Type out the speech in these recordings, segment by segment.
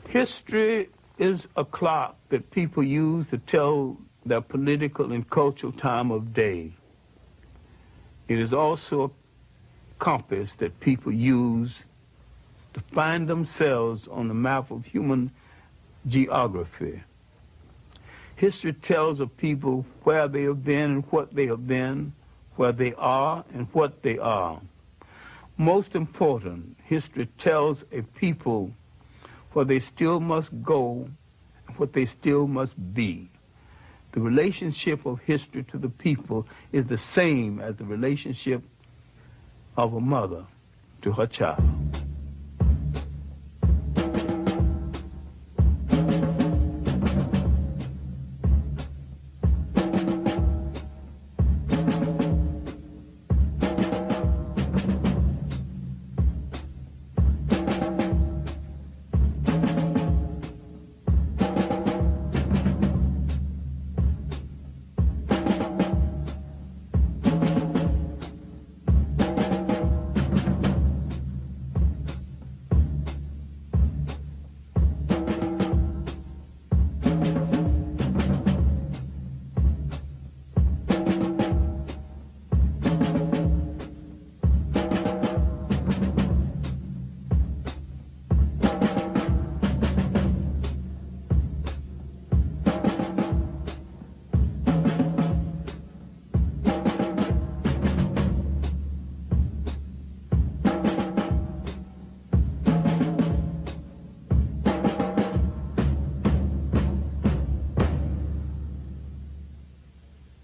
History is a clock that people use to tell their political and cultural time of day. It is also a compass that people use to find themselves on the map of human geography. History tells of people where they have been and what they have been, where they are and what they are. Most important, history tells a people where they still must go and what they still must be. The relationship of history to the people is the same as the relationship of a mother to her child.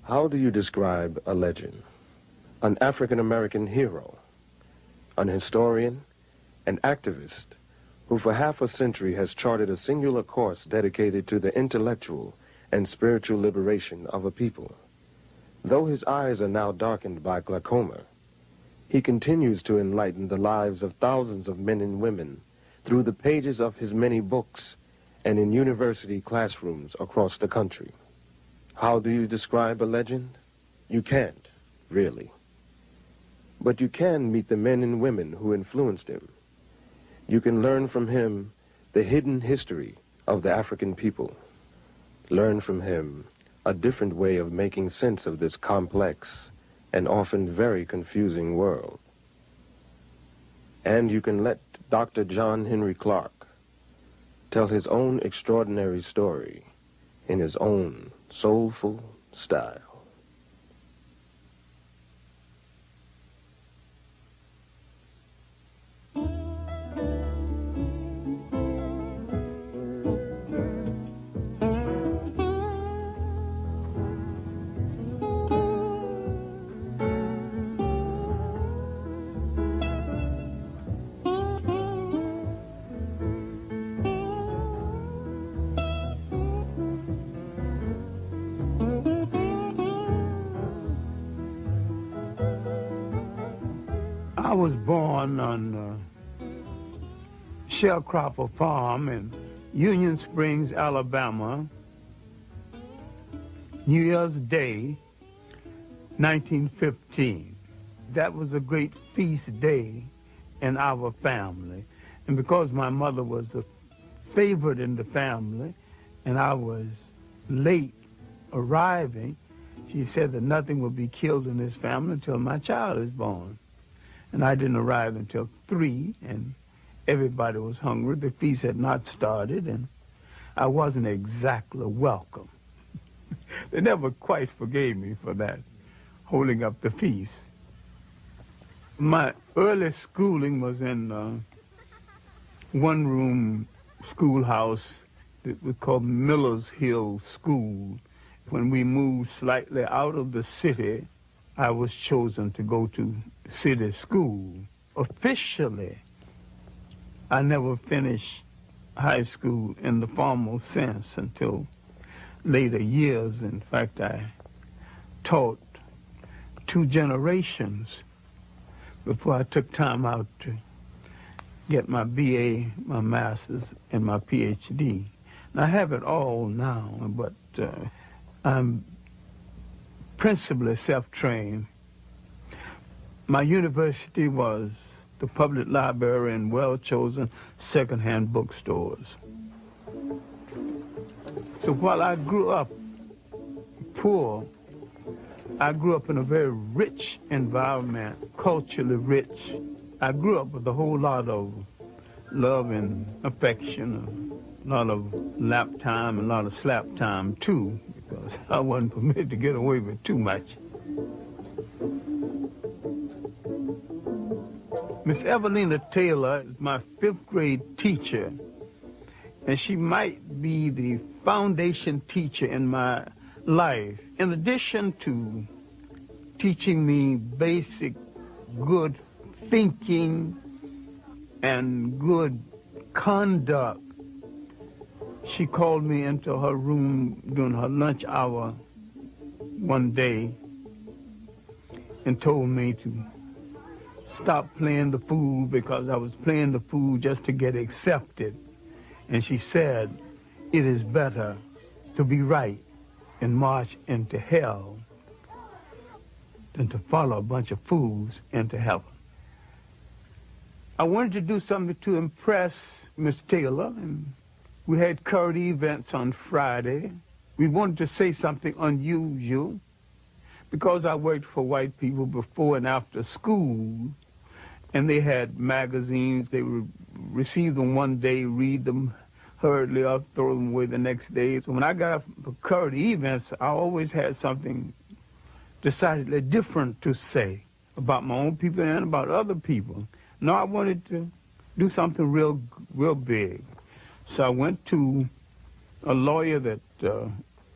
How do you describe a legend? An African-American hero, an historian, an activist who for half a century has charted a singular course dedicated to the intellectual and spiritual liberation of a people. Though his eyes are now darkened by glaucoma, he continues to enlighten the lives of thousands of men and women through the pages of his many books and in university classrooms across the country. How do you describe a legend? You can't, really. But you can meet the men and women who influenced him. You can learn from him the hidden history of the African people. Learn from him a different way of making sense of this complex and often very confusing world. And you can let Dr. John Henry Clarke tell his own extraordinary story in his own soulful style. I was born on Sharecropper Farm in Union Springs, Alabama, New Year's Day, 1915. That was a great feast day in our family. And because my mother was a favorite in the family and I was late arriving, she said that nothing would be killed in this family until my child is born. And I didn't arrive until 3, and everybody was hungry. The feast had not started, and I wasn't exactly welcome. They never quite forgave me for that, holding up the feast. My early schooling was in one-room schoolhouse that was called Miller's Hill School. When we moved slightly out of the city, I was chosen to go to city school. Officially, I never finished high school in the formal sense until later years. In fact, I taught 2 generations before I took time out to get my BA, my master's, and my PhD. And I have it all now, but I'm principally self-trained. My university was the public library and well-chosen second-hand bookstores. So while I grew up poor, I grew up in a very rich environment, culturally rich. I grew up with a whole lot of love and affection, a lot of lap time and a lot of slap time too, because I wasn't permitted to get away with too much. Miss Evelina Taylor is my 5th grade teacher, and she might be the foundation teacher in my life. In addition to teaching me basic good thinking and good conduct, she called me into her room during her lunch hour one day and told me to stop playing the fool because I was playing the fool just to get accepted. And she said, it is better to be right and march into hell than to follow a bunch of fools into heaven. I wanted to do something to impress Miss Taylor, and we had current events on Friday. We wanted to say something unusual because I worked for white people before and after school, and they had magazines. They would receive them one day, read them hurriedly up, throw them away the next day. So when I got up for current events, I always had something decidedly different to say about my own people and about other people. No, I wanted to do something real big. So I went to a lawyer that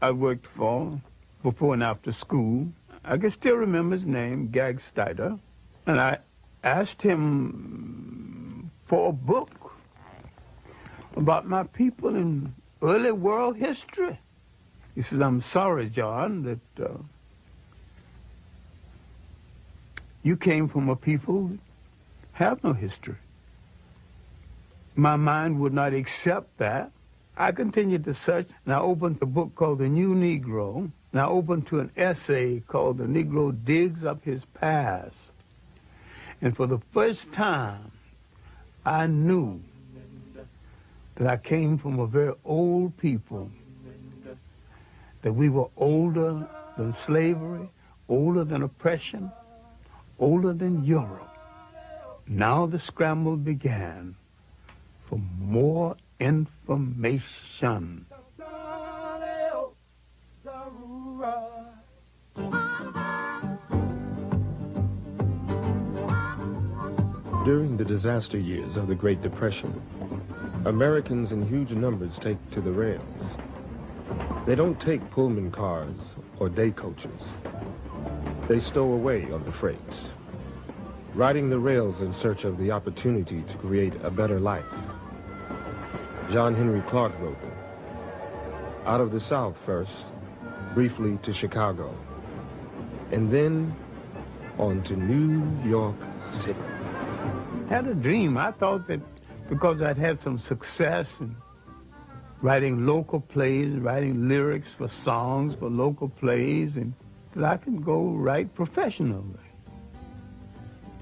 I worked for before and after school. I can still remember his name, Gag Steiner, and I asked him for a book about my people in early world history. He says, I'm sorry, John, that you came from a people that have no history. My mind would not accept that. I continued to search, and I opened a book called The New Negro, and I opened to an essay called The Negro Digs Up His Past. And for the first time, I knew that I came from a very old people, that we were older than slavery, older than oppression, older than Europe. Now the scramble began for more information. During the disaster years of the Great Depression, Americans in huge numbers take to the rails. They don't take Pullman cars or day coaches. They stow away on the freights, riding the rails in search of the opportunity to create a better life. John Henry Clarke wrote them. Out of the South first, briefly to Chicago, and then on to New York City. I had a dream. I thought that because I'd had some success in writing local plays, writing lyrics for songs for local plays, and that I could go write professionally.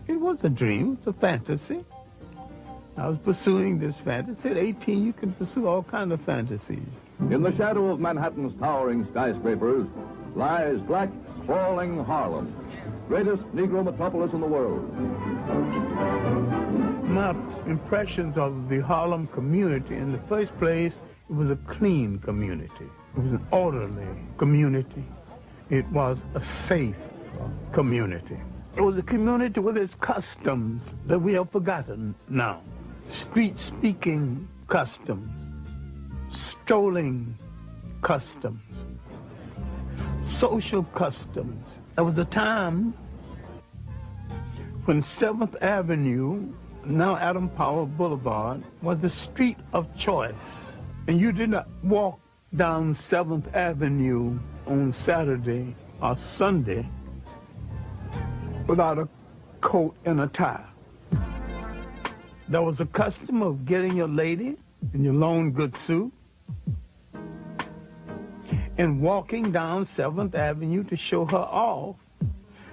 It was a dream, it's a fantasy. I was pursuing this fantasy. At 18, you can pursue all kinds of fantasies. In the shadow of Manhattan's towering skyscrapers lies black, sprawling Harlem, greatest Negro metropolis in the world. My impressions of the Harlem community, in the first place, it was a clean community. It was an orderly community. It was a safe community. It was a community with its customs that we have forgotten now. Street-speaking customs, strolling customs, social customs. There was a time when 7th Avenue, now Adam Powell Boulevard, was the street of choice. And you did not walk down 7th Avenue on Saturday or Sunday without a coat and a tie. There was a custom of getting your lady in your long good suit and walking down 7th Avenue to show her off.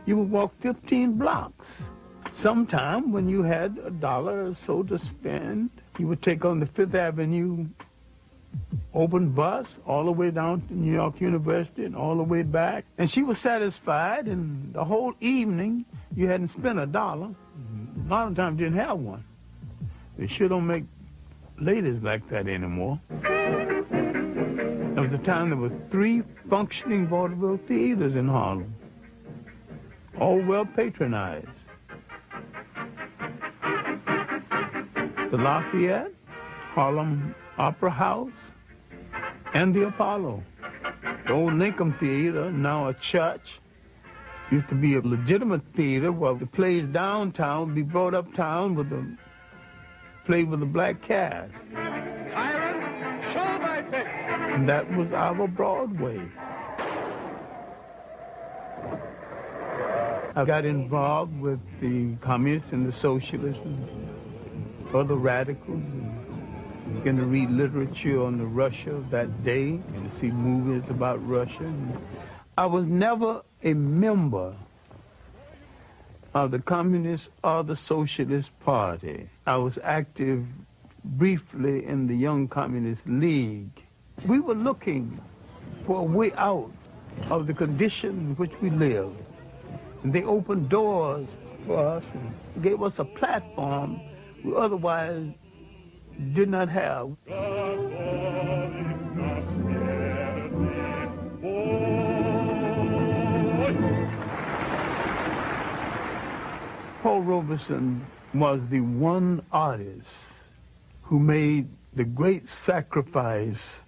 You would walk 15 blocks. Sometime when you had $1 or so to spend, you would take on the 5th Avenue open bus all the way down to New York University and all the way back. And she was satisfied, and the whole evening you hadn't spent $1. A lot of times you didn't have one. They sure don't make ladies like that anymore. There was a time there were 3 functioning vaudeville theaters in Harlem, all well patronized. The Lafayette, Harlem Opera House, and the Apollo. The old Lincoln Theater, now a church, used to be a legitimate theater where the plays downtown would be brought uptown with the played with a black cast. Tyrant, show my face. And that was our Broadway. I got involved with the communists and the socialists and other radicals, and began to read literature on the Russia of that day and to see movies about Russia. And I was never a member of the Communist or the Socialist Party. I was active briefly in the Young Communist League. We were looking for a way out of the condition in which we lived. And they opened doors for us and gave us a platform we otherwise did not have. Paul Robeson was the one artist who made the great sacrifice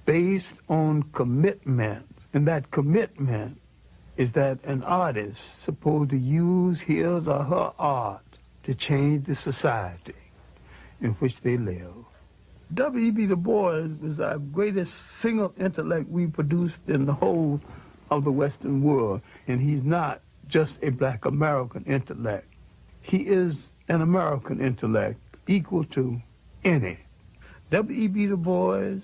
based on commitment. And that commitment is that an artist supposed to use his or her art to change the society in which they live. W.E.B. Du Bois is our greatest single intellect we produced in the whole of the Western world. And he's not just a black American intellect. He is an American intellect equal to any. W.E.B. Du Bois,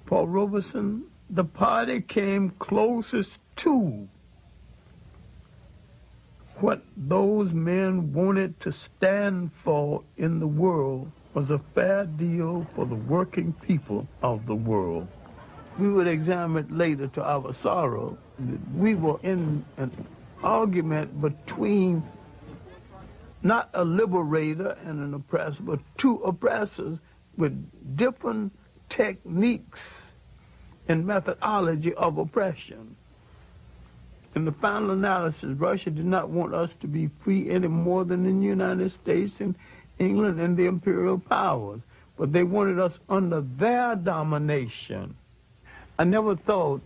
Paul Robeson, the party came closest to what those men wanted to stand for in the world was a fair deal for the working people of the world. We would examine it later to our sorrow. We were in an argument between not a liberator and an oppressor, but 2 oppressors with different techniques and methodology of oppression. In the final analysis, Russia did not want us to be free any more than the United States and England and the imperial powers, but they wanted us under their domination. I never thought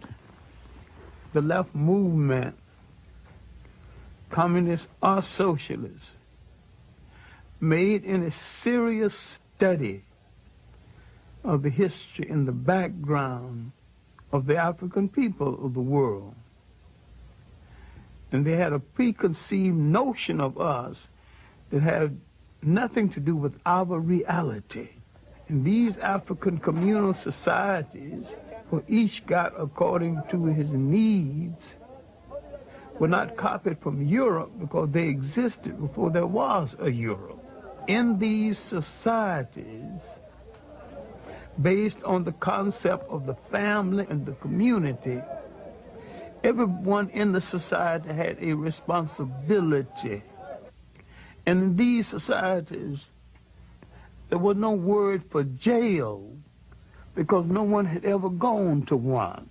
the left movement, communist or socialist, made any serious study of the history and the background of the African people of the world. And they had a preconceived notion of us that had nothing to do with our reality. And these African communal societies, where each got according to his needs, were not copied from Europe because they existed before there was a Europe. In these societies, based on the concept of the family and the community, everyone in the society had a responsibility. And in these societies, there was no word for jail because no one had ever gone to one.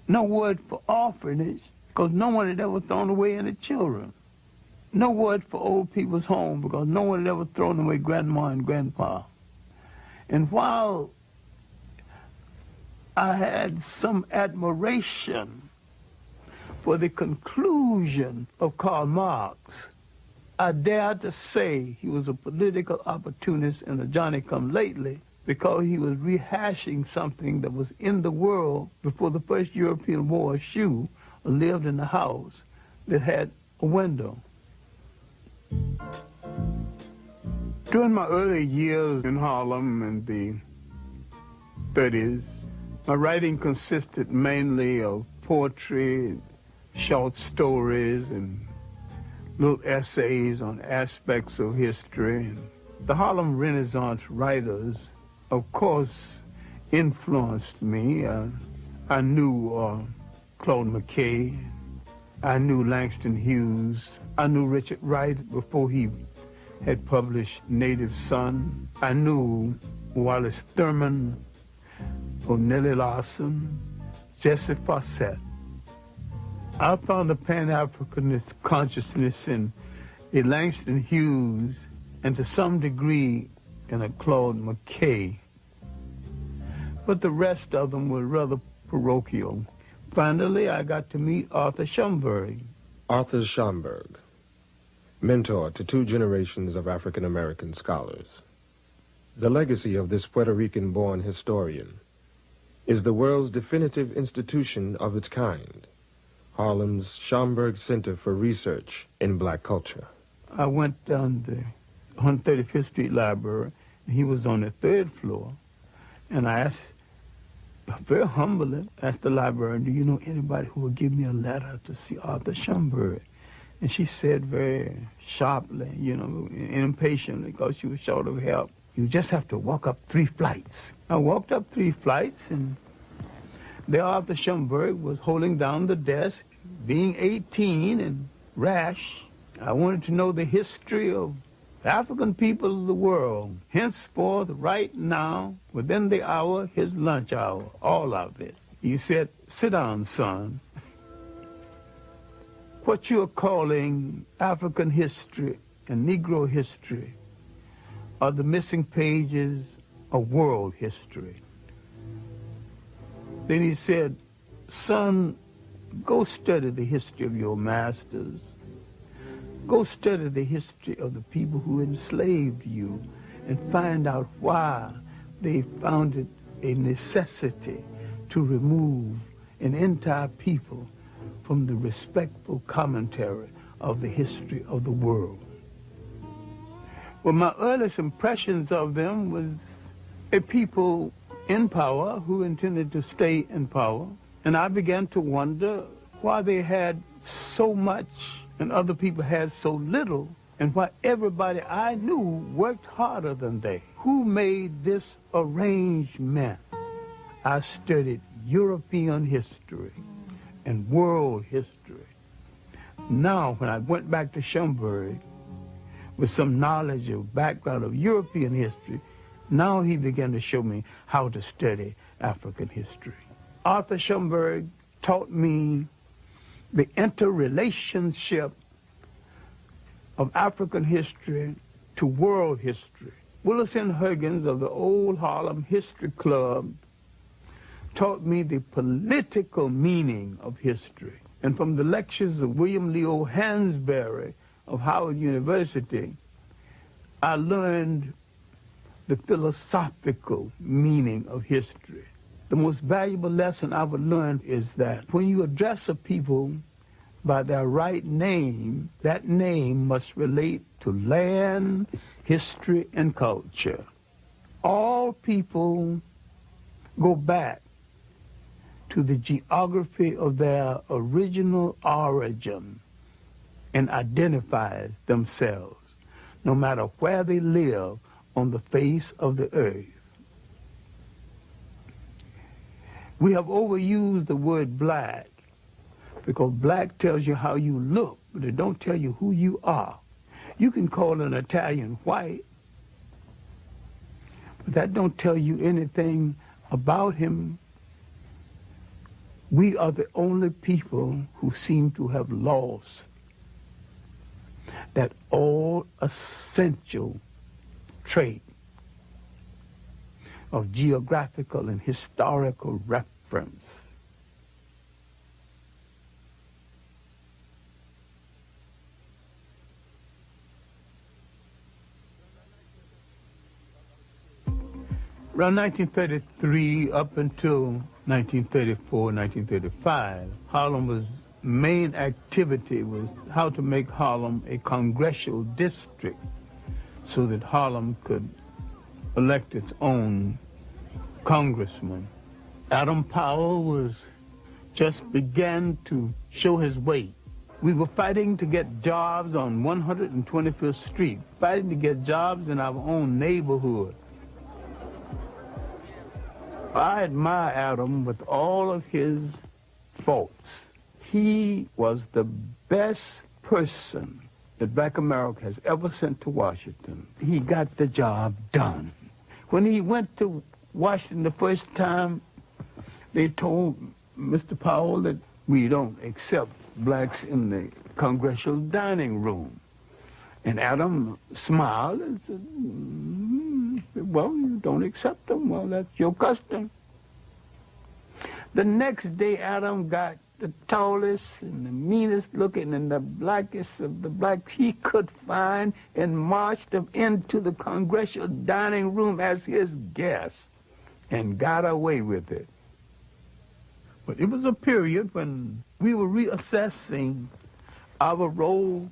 No word for orphanage because no one had ever thrown away any children. No word for old people's home because no one had ever thrown away grandma and grandpa. And while I had some admiration for the conclusion of Karl Marx, I dare to say he was a political opportunist and a Johnny-come-lately because he was rehashing something that was in the world before the first European wore a shoe or lived in a house that had a window. During my early years in Harlem in the 30s, my writing consisted mainly of poetry, short stories, and little essays on aspects of history. The Harlem Renaissance writers, of course, influenced me. I knew Claude McKay. I knew Langston Hughes. I knew Richard Wright before he had published Native Son. I knew Wallace Thurman, Nellie Larson, Jesse Fawcett. I found a Pan-Africanist consciousness in a Langston Hughes and to some degree in a Claude McKay. But the rest of them were rather parochial. Finally, I got to meet Arthur Schomburg. Arthur Schomburg, mentor to 2 generations of African-American scholars. The legacy of this Puerto Rican-born historian is the world's definitive institution of its kind, Harlem's Schomburg Center for Research in Black Culture. I went down the 135th Street Library, and he was on the 3rd floor, and I asked, very humbly, asked the librarian, do you know anybody who would give me a letter to see Arthur Schomburg? And she said very sharply, you know, impatiently, because she was short of help, you just have to walk up 3 flights. I walked up 3 flights, and there Arthur Schomburg was holding down the desk, being 18 and rash. I wanted to know the history of African people of the world, henceforth, right now, within the hour, his lunch hour, all of it. He said, sit down, son. What you're calling African history and Negro history are the missing pages of world history. Then he said, son, go study the history of your masters. Go study the history of the people who enslaved you and find out why they found it a necessity to remove an entire people from the respectful commentary of the history of the world. Well, my earliest impressions of them was a people in power who intended to stay in power, and I began to wonder why they had so much and other people had so little, and why everybody I knew worked harder than they. Who made this arrangement? I studied European history and world history. Now, when I went back to Schomburg with some knowledge of background of European history, now he began to show me how to study African history. Arthur Schomburg taught me the interrelationship of African history to world history. Willis N. Huggins of the Old Harlem History Club taught me the political meaning of history. And from the lectures of William Leo Hansberry of Howard University, I learned the philosophical meaning of history. The most valuable lesson I've learned is that when you address a people by their right name, that name must relate to land, history, and culture. All people go back to the geography of their original origin and identify themselves, no matter where they live on the face of the earth. We have overused the word black because black tells you how you look, but it don't tell you who you are. You can call an Italian white, but that don't tell you anything about him. We are the only people who seem to have lost that all essential trait of geographical and historical reference. Around 1933 up until 1934, 1935, Harlem's main activity was how to make Harlem a congressional district so that Harlem could elect its own congressman. Adam Powell was just began to show his weight. We were fighting to get jobs on 125th Street, fighting to get jobs in our own neighborhood. I admire Adam with all of his faults. He was the best person that Black America has ever sent to Washington. He got the job done. When he went to Washington the first time, they told Mr. Powell that we don't accept blacks in the congressional dining room. And Adam smiled and said, well, you don't accept them. Well, that's your custom. The next day, Adam got the tallest and the meanest looking and the blackest of the blacks he could find and marched them into the congressional dining room as his guest and got away with it. But it was a period when we were reassessing our role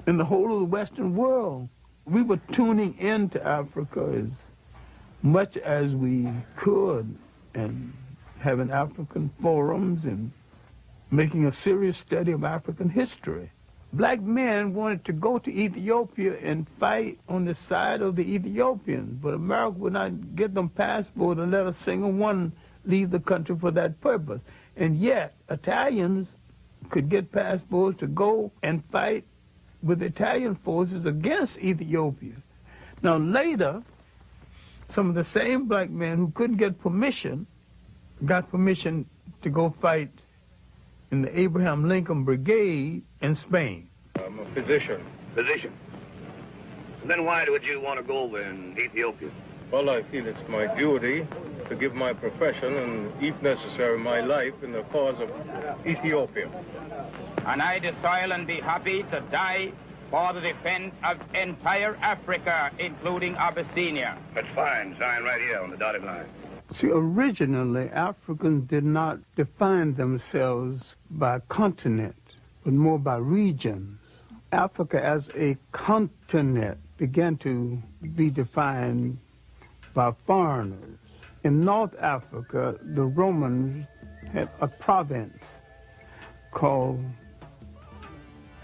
in the whole of the Western world. We were tuning into Africa as much as we could and having African forums and making a serious study of African history. Black men wanted to go to Ethiopia and fight on the side of the Ethiopians, but America would not give them passports and let a single one leave the country for that purpose. And yet, Italians could get passports to go and fight with Italian forces against Ethiopia. Now later, some of the same black men who couldn't get permission got permission to go fight in the Abraham Lincoln Brigade in Spain. I'm a physician. Physician? And then why would you want to go over in Ethiopia? Well, I feel it's my duty to give my profession and, if necessary, my life in the cause of Ethiopia. And I desire and be happy to die for the defense of entire Africa, including Abyssinia. That's fine. Sign right here on the dotted line. See, originally, Africans did not define themselves by continent, but more by regions. Africa as a continent began to be defined by foreigners. In North Africa, the Romans had a province called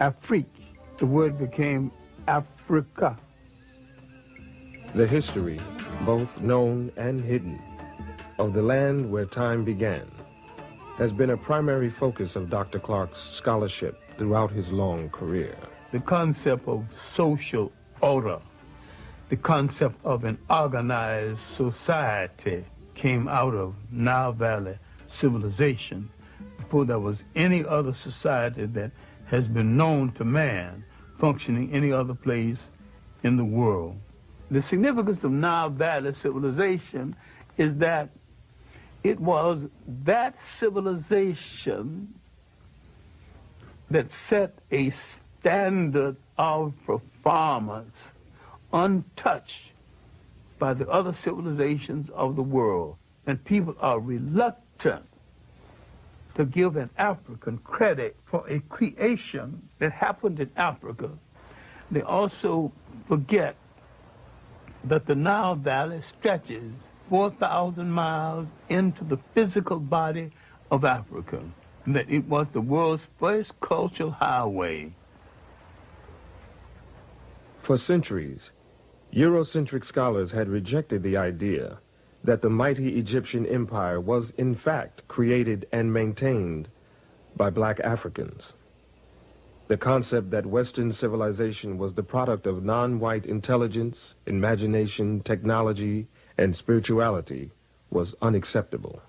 Afrique. The word became Africa. The history, both known and hidden, of the land where time began has been a primary focus of Dr. Clarke's scholarship throughout his long career. The concept of social order, the concept of an organized society came out of Nile Valley civilization before there was any other society that has been known to man functioning any other place in the world. The significance of Nile Valley civilization is that it was that civilization that set a standard of performance untouched by the other civilizations of the world. And people are reluctant to give an African credit for a creation that happened in Africa. They also forget that the Nile Valley stretches 4,000 miles into the physical body of Africa, and that it was the world's first cultural highway. For centuries, Eurocentric scholars had rejected the idea that the mighty Egyptian empire was in fact created and maintained by black Africans. The concept that Western civilization was the product of non-white intelligence, imagination, technology, and spirituality was unacceptable,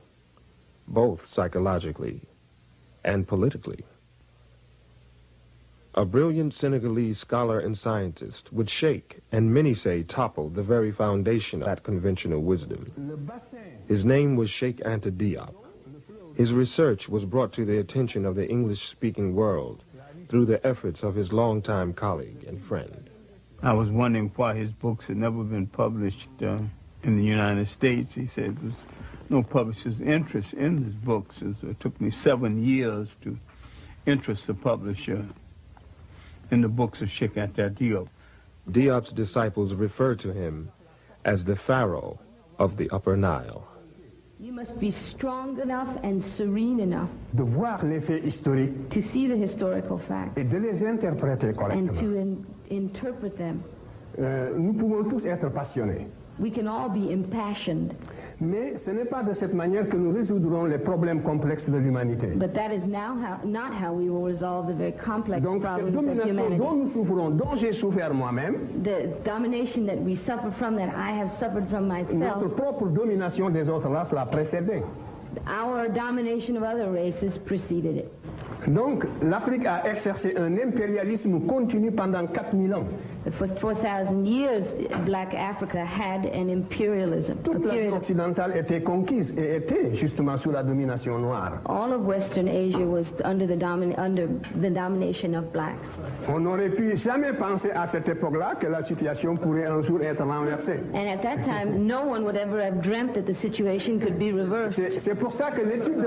both psychologically and politically. A brilliant Senegalese scholar and scientist would shake, and many say topple, the very foundation of that conventional wisdom. His name was Cheikh Anta Diop. His research was brought to the attention of the English-speaking world through the efforts of his longtime colleague and friend. I was wondering why his books had never been published in the United States. He said there was no publisher's interest in his books, and so it took me 7 years to interest the publisher in the books of Cheikh Anta Diop. Diop's disciples refer to him as the Pharaoh of the Upper Nile. You must be strong enough and serene enough de voir les faits historiques to see the historical facts et de les interpréter and correctement. to interpret them. Nous pouvons tous être passionnés, We can all be impassioned, Mais ce n'est pas de cette manière que nous résoudrons les problèmes complexes de l'humanité. But that is now not how we will resolve the very complex Donc cette problems of domination humanity. dont nous souffrons, dont j'ai souffert moi-même, The domination that we suffer from, that I have suffered from myself, notre propre domination des autres races l'a précédé. our domination of other races preceded it. Donc l'Afrique a exercé un impérialisme continu pendant 4000 ans. For 4,000 years, Black Africa had an imperialism. Toute l'Afrique occidentale était conquise et était justement sous la domination noire. All of Western Asia was under the domination of blacks. On n'aurait pu jamais penser à cette époque-là que la situation pourrait un jour être renversée. And at that time, no one would ever have dreamt that the situation could be reversed. C'est pour ça que l'étude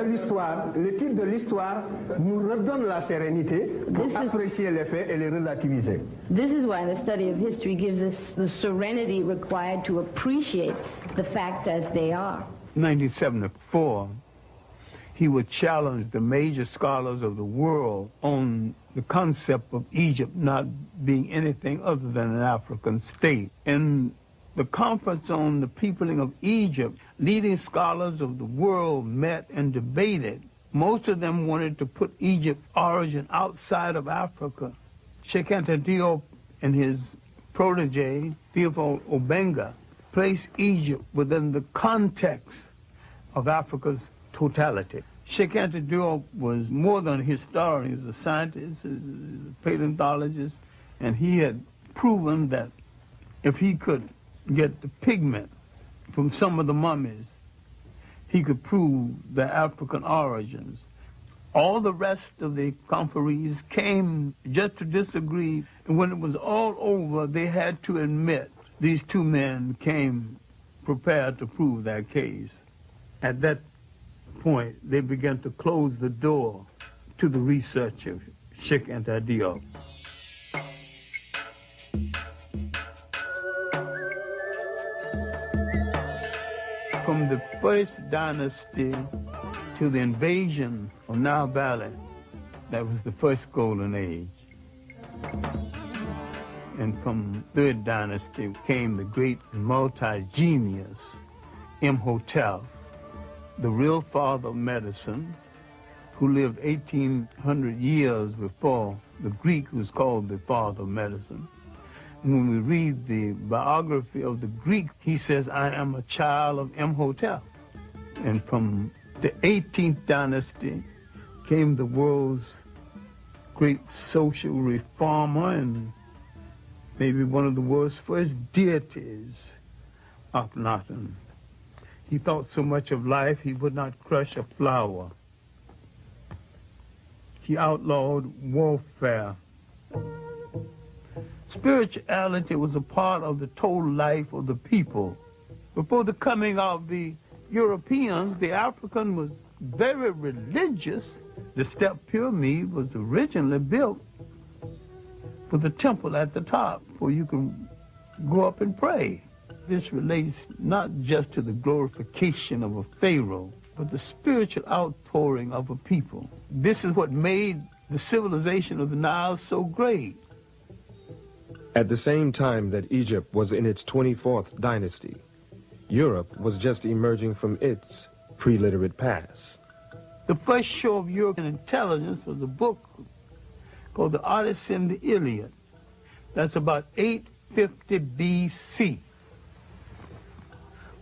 de l'histoire nous redonne la sérénité pour apprécier les faits et les relativiser. This is why the study of history gives us the serenity required to appreciate the facts as they are. In 1974, he would challenge the major scholars of the world on the concept of Egypt not being anything other than an African state. In the conference on the peopling of Egypt, leading scholars of the world met and debated. Most of them wanted to put Egypt's origin outside of Africa. Sheikh Anta Diop and his protege, Theophile Obenga, placed Egypt within the context of Africa's totality. Sheikh Anta Diop was more than a historian. He was a scientist, he was a paleontologist, and he had proven that if he could get the pigment from some of the mummies, he could prove their African origins. All the rest of the conferees came just to disagree, and when it was all over, they had to admit these two men came prepared to prove their case. At that point, they began to close the door to the research of Sheikh Anta Diop. From the first dynasty to the invasion of Nile Valley, that was the first golden age. And from third dynasty came the great multi-genius Imhotep, the real father of medicine, who lived 1,800 years before the Greek who was called the father of medicine. When we read the biography of the Greek, he says, I am a child of Imhotep. And from the 18th dynasty came the world's great social reformer and maybe one of the world's first deities, Akhenaten. He thought so much of life he would not crush a flower. He outlawed warfare. Spirituality was a part of the total life of the people. Before the coming of the Europeans, the African was very religious. The step pyramid was originally built with a temple at the top where you can go up and pray. This relates not just to the glorification of a pharaoh, but the spiritual outpouring of a people. This is what made the civilization of the Nile so great. At the same time that Egypt was in its 24th dynasty, Europe was just emerging from its pre-literate past. The first show of European intelligence was a book called The Odyssey and the Iliad. That's about 850 BC.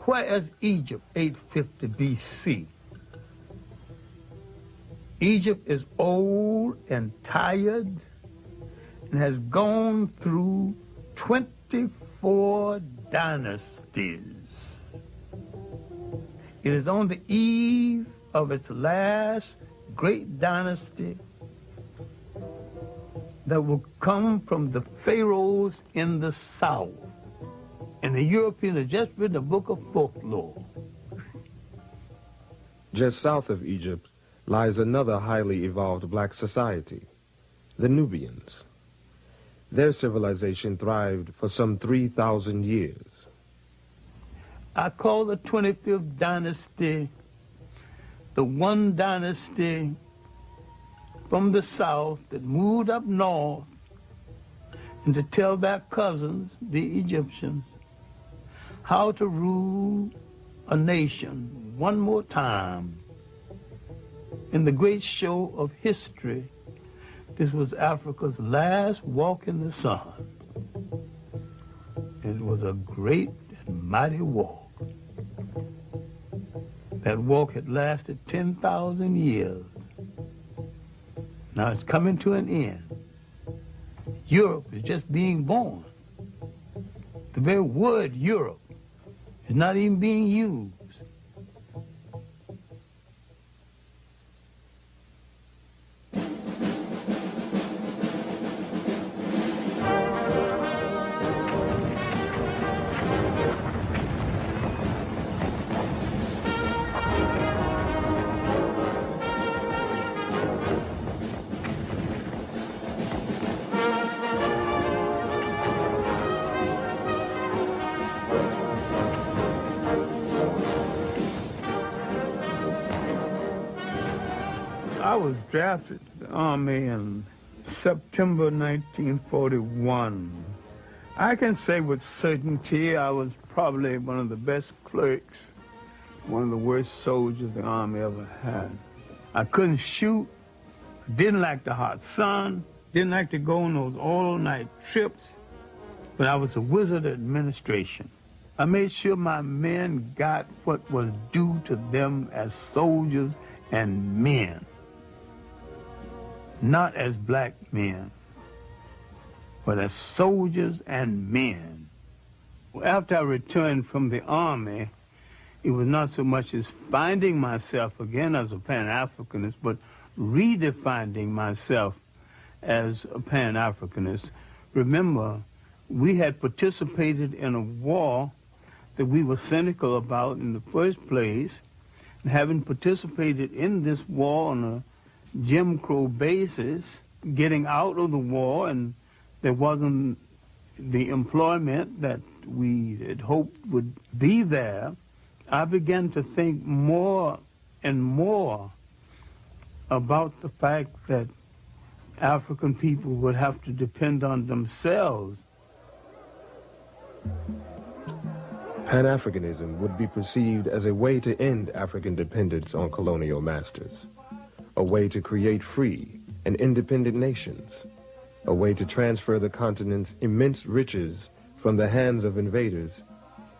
Where is Egypt 850 BC? Egypt is old and tired and has gone through 24 dynasties. It is on the eve of its last great dynasty that will come from the pharaohs in the south. And the Europeans have just written a book of folklore. Just south of Egypt lies another highly evolved black society, the Nubians. Their civilization thrived for some 3,000 years. I call the 25th dynasty the one dynasty from the south that moved up north and to tell their cousins, the Egyptians, how to rule a nation one more time. In the great show of history, this was Africa's last walk in the sun. It was a great and mighty walk. That walk had lasted 10,000 years. Now it's coming to an end. Europe is just being born. The very word Europe is not even being used. I was drafted to the Army in September 1941. I can say with certainty I was probably one of the best clerks, one of the worst soldiers the Army ever had. I couldn't shoot, didn't like the hot sun, didn't like to go on those all-night trips, but I was a wizard at administration. I made sure my men got what was due to them as soldiers and men. Not as black men, but as soldiers and men. After I returned from the Army, it was not so much as finding myself again as a Pan-Africanist, but redefining myself as a Pan-Africanist. Remember, we had participated in a war that we were cynical about in the first place, and having participated in this war on a Jim Crow basis, getting out of the war, and there wasn't the employment that we had hoped would be there, I began to think more and more about the fact that African people would have to depend on themselves. Pan-Africanism would be perceived as a way to end African dependence on colonial masters, a way to create free and independent nations, a way to transfer the continent's immense riches from the hands of invaders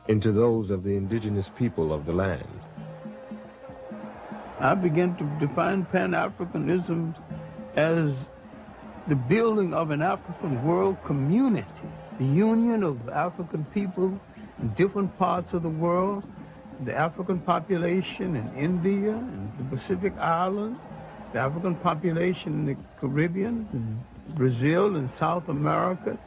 into those of the indigenous people of the land. I began to define Pan-Africanism as the building of an African world community, the union of African people in different parts of the world, the African population in India and the Pacific Islands, the African population in the Caribbean, and Brazil and South America.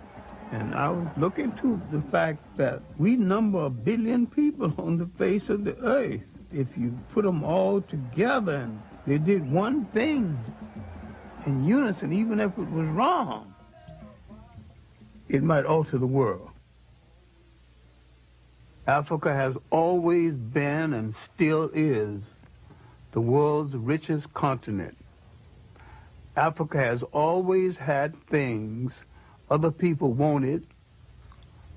And I was looking to the fact that we number 1 billion people on the face of the earth. If you put them all together and they did one thing in unison, even if it was wrong, it might alter the world. Africa has always been and still is the world's richest continent. Africa has always had things other people wanted,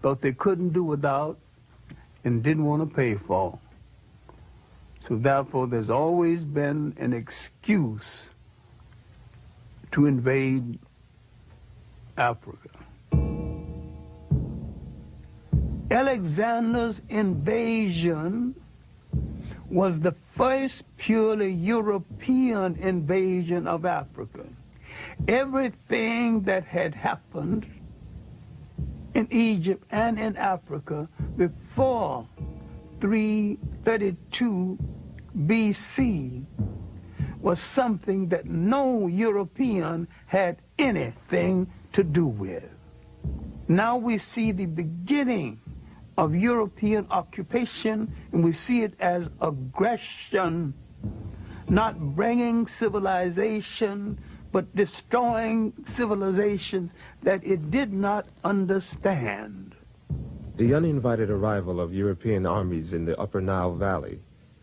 thought they couldn't do without, and didn't want to pay for. So therefore, there's always been an excuse to invade Africa. Alexander's invasion was the first purely European invasion of Africa. Everything that had happened in Egypt and in Africa before 332 BC was something that no European had anything to do with. Now we see the beginning of European occupation, and we see it as aggression, not bringing civilization, but destroying civilizations that it did not understand. The uninvited arrival of European armies in the Upper Nile Valley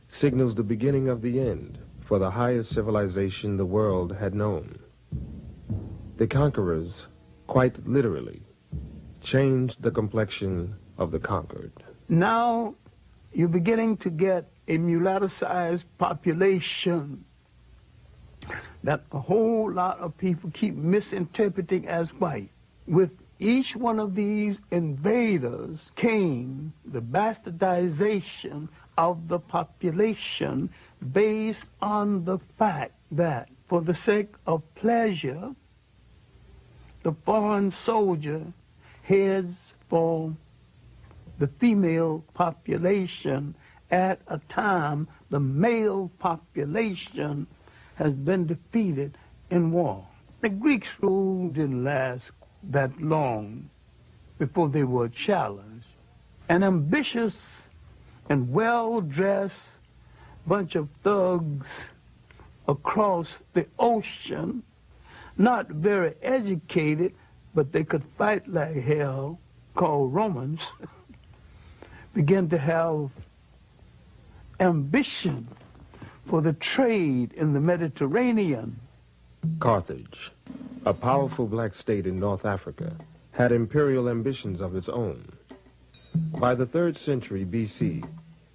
signals the beginning of the end for the highest civilization the world had known. The conquerors, quite literally, changed the complexion of the conquered. Now you're beginning to get a mulatto-sized population that a whole lot of people keep misinterpreting as white. With each one of these invaders came the bastardization of the population based on the fact that for the sake of pleasure, the foreign soldier heads for the female population at a time the male population has been defeated in war. The Greeks' rule didn't last that long before they were challenged. An ambitious and well-dressed bunch of thugs across the ocean, not very educated, but they could fight like hell, called Romans, began to have ambition for the trade in the Mediterranean. Carthage, a powerful black state in North Africa, had imperial ambitions of its own. By the 3rd century BC,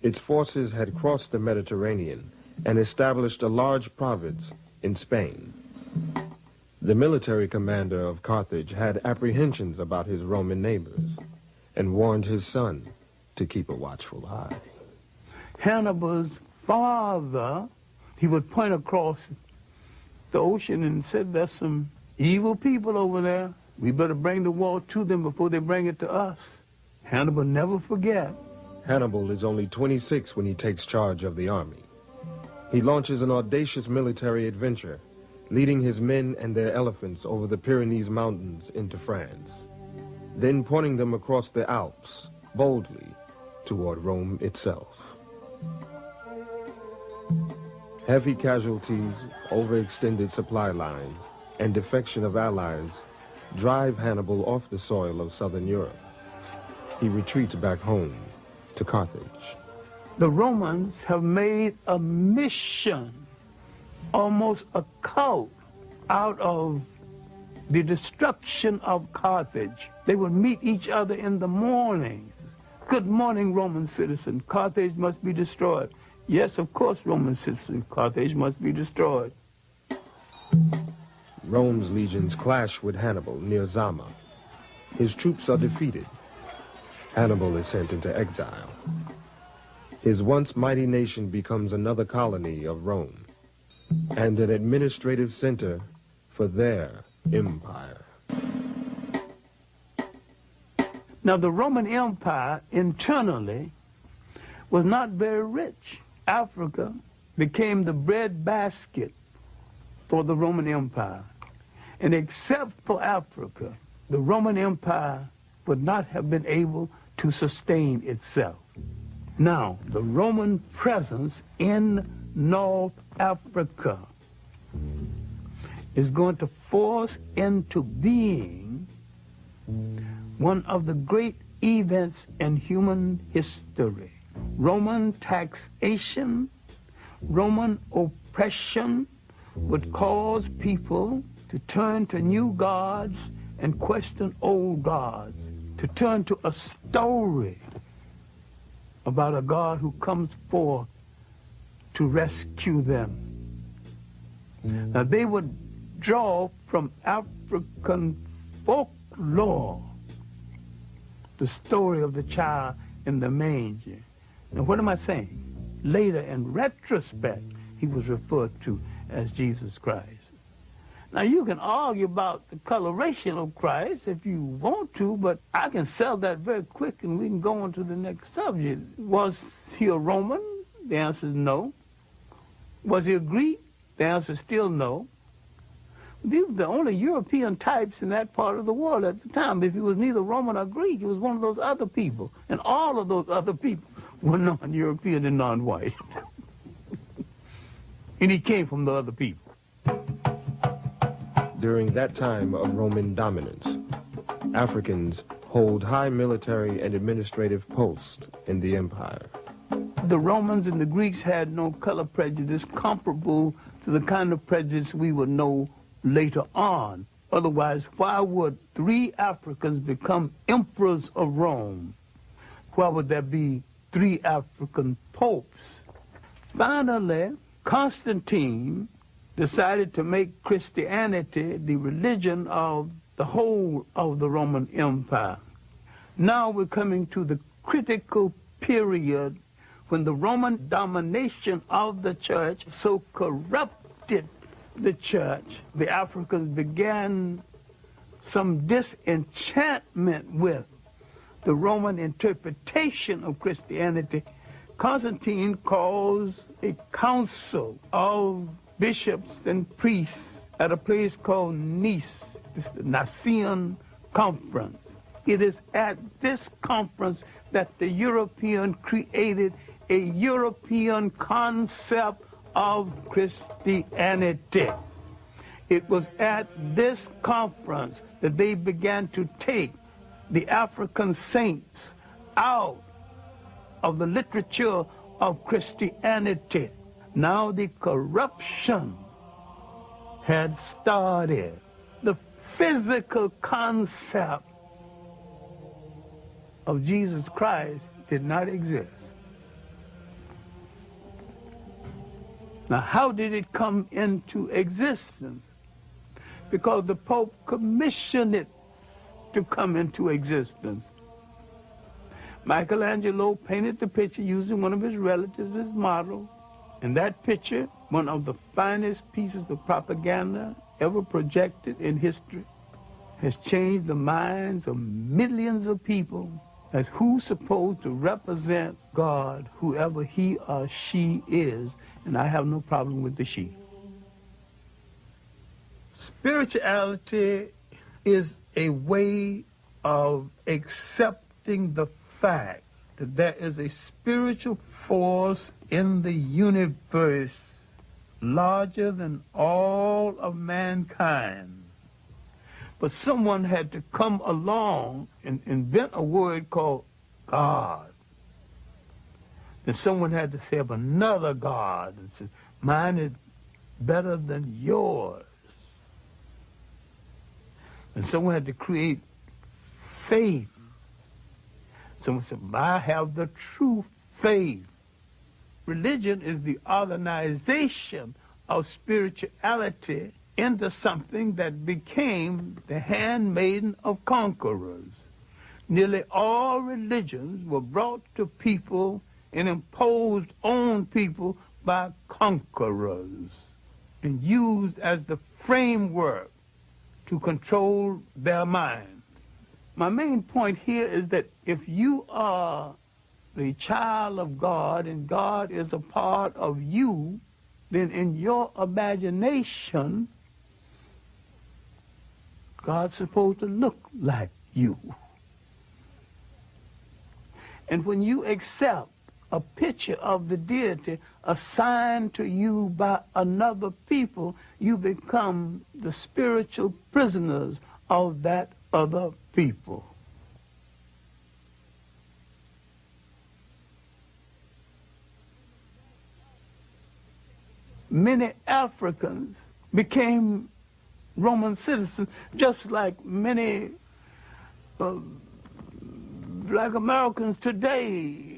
its forces had crossed the Mediterranean and established a large province in Spain. The military commander of Carthage had apprehensions about his Roman neighbors and warned his son to keep a watchful eye. Hannibal's father, he would point across the ocean and said, there's some evil people over there. We better bring the war to them before they bring it to us. Hannibal never forget. Hannibal is only 26 when he takes charge of the army. He launches an audacious military adventure, leading his men and their elephants over the Pyrenees Mountains into France, then pointing them across the Alps, boldly, toward Rome itself. Heavy casualties, overextended supply lines, and defection of allies drive Hannibal off the soil of southern Europe. He retreats back home to Carthage. The Romans have made a mission, almost a cult, out of the destruction of Carthage. They would meet each other in the mornings. Good morning, Roman citizen. Carthage must be destroyed. Yes, of course, Roman citizen. Carthage must be destroyed. Rome's legions clash with Hannibal near Zama. His troops are defeated. Hannibal is sent into exile. His once mighty nation becomes another colony of Rome and an administrative center for their empire. Now, the Roman Empire internally was not very rich. Africa became the breadbasket for the Roman Empire. And except for Africa, the Roman Empire would not have been able to sustain itself. Now, the Roman presence in North Africa is going to force into being one of the great events in human history. Roman taxation, Roman oppression would cause people to turn to new gods and question old gods, to turn to a story about a God who comes forth to rescue them. Now, they would draw from African folklore the story of the child in the manger. Now, what am I saying? Later, in retrospect, he was referred to as Jesus Christ. Now, you can argue about the coloration of Christ if you want to, but I can sell that very quick and we can go on to the next subject. Was he a Roman? The answer is no. Was he a Greek? The answer is still no. These were the only European types in that part of the world at the time. If he was neither Roman or Greek, he was one of those other people. And all of those other people were non-European and non-white. And he came from the other people. During that time of Roman dominance, Africans hold high military and administrative posts in the empire. The Romans and the Greeks had no color prejudice comparable to the kind of prejudice we would know later on. Otherwise, why would 3 Africans become emperors of Rome? Why would there be 3 African popes. Finally, Constantine decided to make Christianity the religion of the whole of the Roman Empire. Now we're coming to the critical period when the Roman domination of the church so corrupted the church, the Africans began some disenchantment with the Roman interpretation of Christianity. Constantine calls a council of bishops and priests at a place called Nice. It's the Nicene Conference. It is at this conference that the European created a European concept of Christianity. It was at this conference that they began to take the African saints out of the literature of Christianity. Now the corruption had started. The physical concept of Jesus Christ did not exist. Now, how did it come into existence? Because the Pope commissioned it to come into existence. Michelangelo painted the picture using one of his relatives as model. And that picture, one of the finest pieces of propaganda ever projected in history, has changed the minds of millions of people as who's supposed to represent God, whoever he or she is, and I have no problem with the she. Spirituality is a way of accepting the fact that there is a spiritual force in the universe larger than all of mankind. But someone had to come along and invent a word called God. Then someone had to say of another God and say, mine is better than yours. And someone had to create faith. Someone said, I have the true faith. Religion is the organization of spirituality into something that became the handmaiden of conquerors. Nearly all religions were brought to people and imposed on people by conquerors and used as the framework to control their minds. My main point here is that if you are the child of God and God is a part of you, then in your imagination, God's supposed to look like you. And when you accept a picture of the deity assigned to you by another people, you become the spiritual prisoners of that other people. Many Africans became Roman citizens, just like many black Americans today.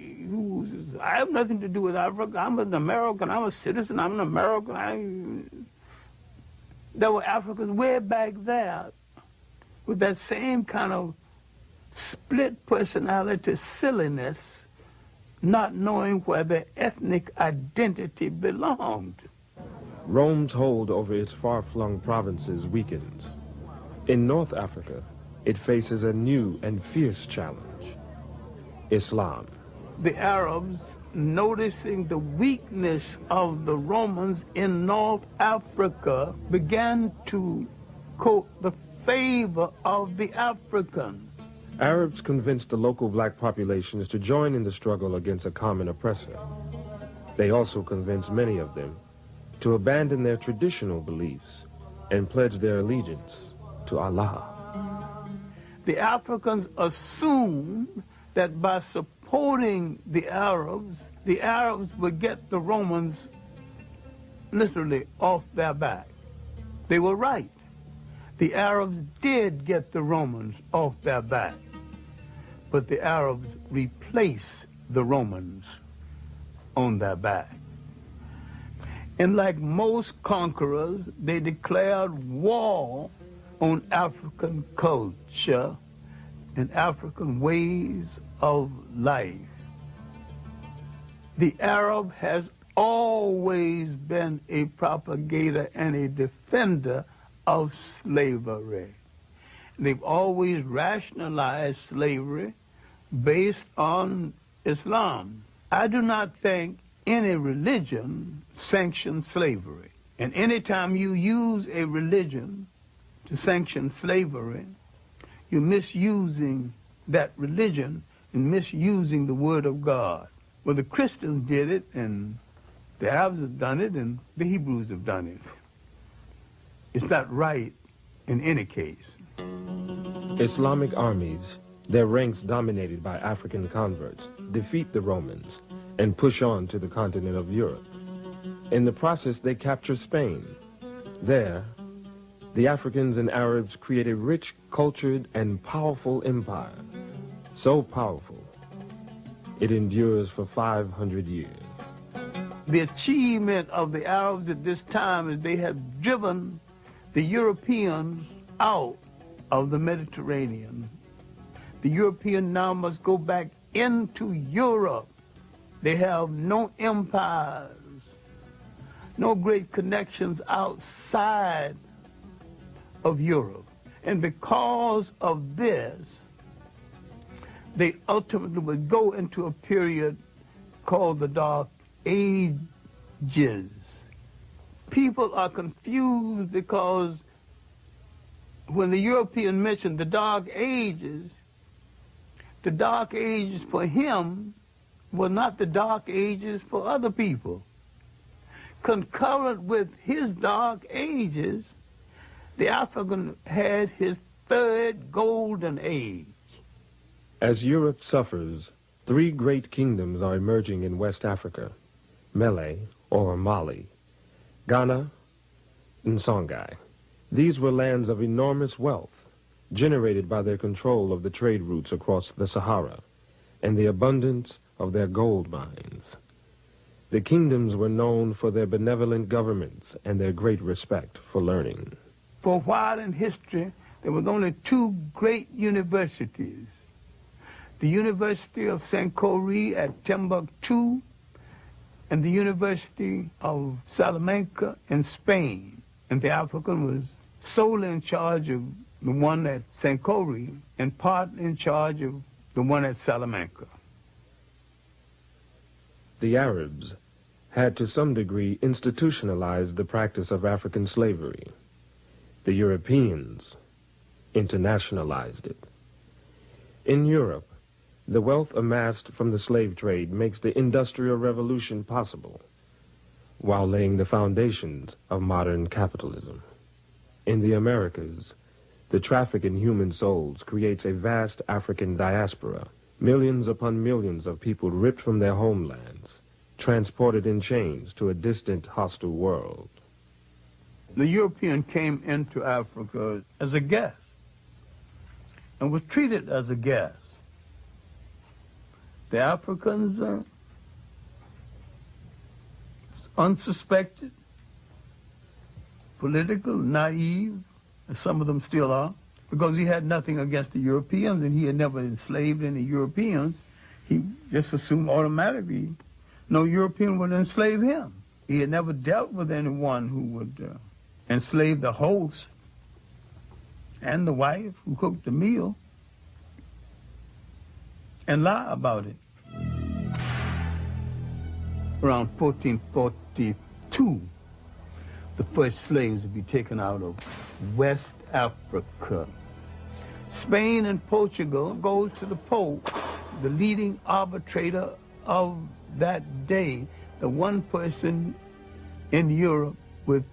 I have nothing to do with Africa. I'm an American. I'm a citizen. I'm an American. There were Africans way back there with that same kind of split personality silliness, not knowing where their ethnic identity belonged. Rome's hold over its far-flung provinces weakens. In North Africa, it faces a new and fierce challenge: Islam. The Arabs, noticing the weakness of the Romans in North Africa, began to court the favor of the Africans. Arabs convinced the local black populations to join in the struggle against a common oppressor. They also convinced many of them to abandon their traditional beliefs and pledge their allegiance to Allah. The Africans assumed that by supporting the Arabs would get the Romans literally off their back. They were right. The Arabs did get the Romans off their back, but the Arabs replaced the Romans on their back. And like most conquerors, they declared war on African culture and African ways of life. The Arab has always been a propagator and a defender of slavery. They've always rationalized slavery based on Islam. I do not think any religion sanctions slavery. And anytime you use a religion to sanction slavery, you're misusing that religion and misusing the word of God. Well, the Christians did it, and the Arabs have done it, and the Hebrews have done it. It's not right in any case. Islamic armies, their ranks dominated by African converts, defeat the Romans and push on to the continent of Europe. In the process, they capture Spain. There, the Africans and Arabs create a rich, cultured, and powerful empire. So powerful, it endures for 500 years. The achievement of the Arabs at this time is they have driven the Europeans out of the Mediterranean. The European now must go back into Europe. They have no empires, no great connections outside of Europe. And because of this, they ultimately would go into a period called the Dark Ages. People are confused because when the European mentioned the Dark Ages for him were not the Dark Ages for other people. Concurrent with his Dark Ages, the African had his third golden age. As Europe suffers, three great kingdoms are emerging in West Africa: Mele, or Mali, Ghana, and Songhai. These were lands of enormous wealth, generated by their control of the trade routes across the Sahara and the abundance of their gold mines. The kingdoms were known for their benevolent governments and their great respect for learning. For a while in history, there was only two great universities: the University of Sankore at Timbuktu and the University of Salamanca in Spain. And the African was solely in charge of the one at Sankore and part in charge of the one at Salamanca. The Arabs had to some degree institutionalized the practice of African slavery. The Europeans internationalized it. In Europe, the wealth amassed from the slave trade makes the Industrial Revolution possible, while laying the foundations of modern capitalism. In the Americas, the traffic in human souls creates a vast African diaspora, millions upon millions of people ripped from their homelands, transported in chains to a distant, hostile world. The European came into Africa as a guest and was treated as a guest. The Africans unsuspected, political, naive, as some of them still are, because he had nothing against the Europeans and he had never enslaved any Europeans. He just assumed automatically no European would enslave him. He had never dealt with anyone who would enslave the host and the wife who cooked the meal and lie about it. Around 1442, the first slaves would be taken out of West Africa. Spain and Portugal goes to the Pope, the leading arbitrator of that day, the one person in Europe with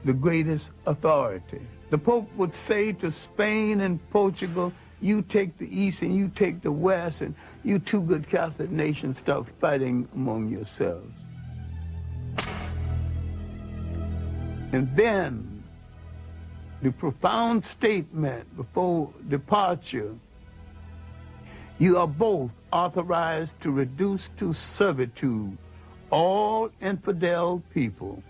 the greatest authority. The Pope would say to Spain and Portugal, you take the East and you take the West, and you two good Catholic nations start fighting among yourselves. And then the profound statement before departure, you are both authorized to reduce to servitude all infidel people.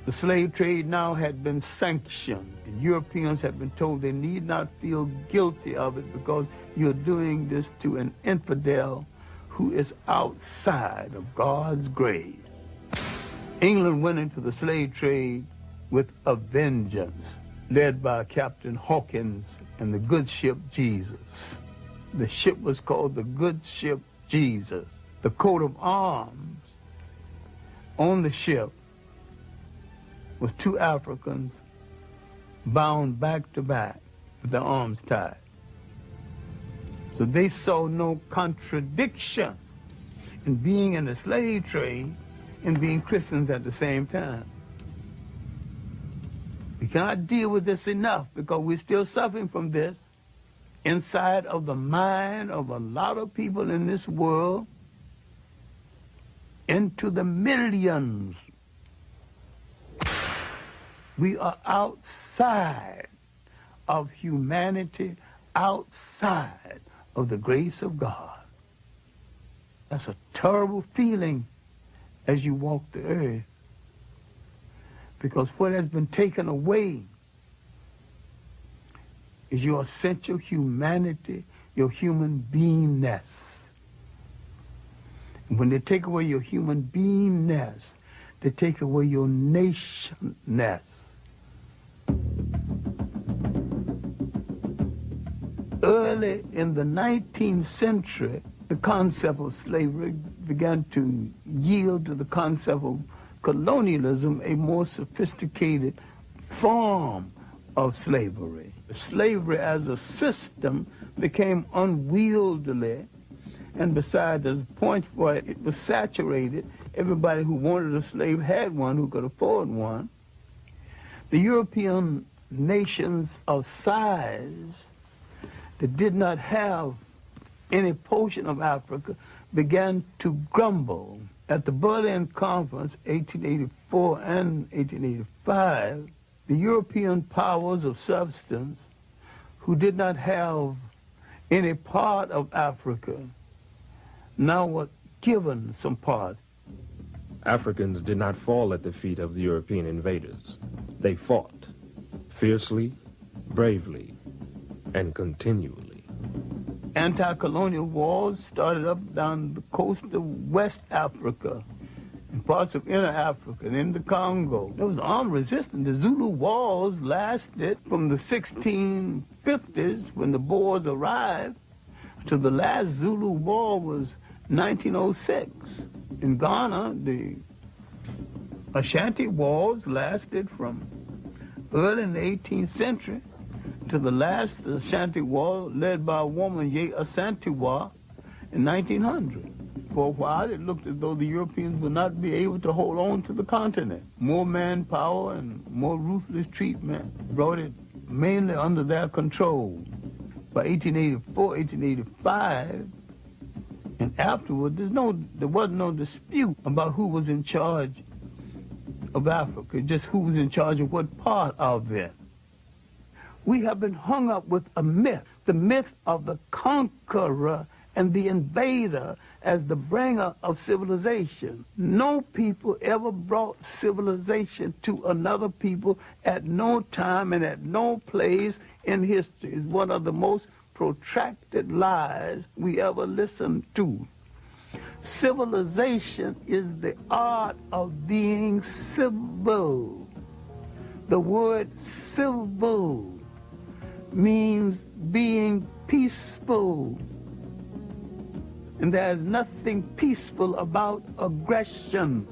The slave trade now had been sanctioned, and Europeans had been told they need not feel guilty of it because you're doing this to an infidel who is outside of God's grace. England went into the slave trade with a vengeance, led by Captain Hawkins and the good ship Jesus. The ship was called the good ship Jesus. The coat of arms on the ship was two Africans bound back to back with their arms tied. So they saw no contradiction in being in the slave trade and being Christians at the same time. We cannot deal with this enough because we're still suffering from this inside of the mind of a lot of people in this world, into the millions. We are outside of humanity, outside of the grace of God. That's a terrible feeling as you walk the earth, because what has been taken away is your essential humanity, your human beingness. And when they take away your human beingness, they take away your nationness. Early in the 19th century, the concept of slavery began to yield to the concept of colonialism, a more sophisticated form of slavery. Slavery as a system became unwieldy, and besides, there's a point where it was saturated. Everybody who wanted a slave had one, who could afford one. The European nations of size that did not have any portion of Africa began to grumble. At the Berlin Conference, 1884 and 1885, the European powers of substance who did not have any part of Africa now were given some parts. Africans did not fall at the feet of the European invaders. They fought fiercely, bravely, and continually. Anti-colonial wars started up down the coast of West Africa and parts of Inner Africa and in the Congo. There was armed resistance. The Zulu wars lasted from the 1650s when the Boers arrived to the last Zulu war was 1906. In Ghana, the Ashanti wars lasted from early in the 18th century to the last Ashanti war led by a woman, Ye Asantewa, in 1900. For a while, it looked as though the Europeans would not be able to hold on to the continent. More manpower and more ruthless treatment brought it mainly under their control. By 1884, 1885, and afterward, there was no dispute about who was in charge of Africa, just who was in charge of what part of it. We have been hung up with a myth, the myth of the conqueror and the invader as the bringer of civilization. No people ever brought civilization to another people at no time and at no place in history. It's one of the most protracted lies we ever listened to. Civilization is the art of being civil. The word civil means being peaceful. And there's nothing peaceful about aggression.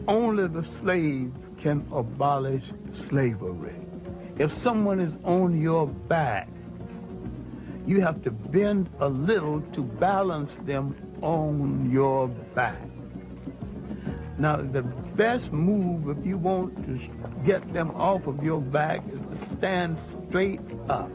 Only the slave can abolish slavery. If someone is on your back, you have to bend a little to balance them on your back. Now, the best move if you want to get them off of your back is to stand straight up.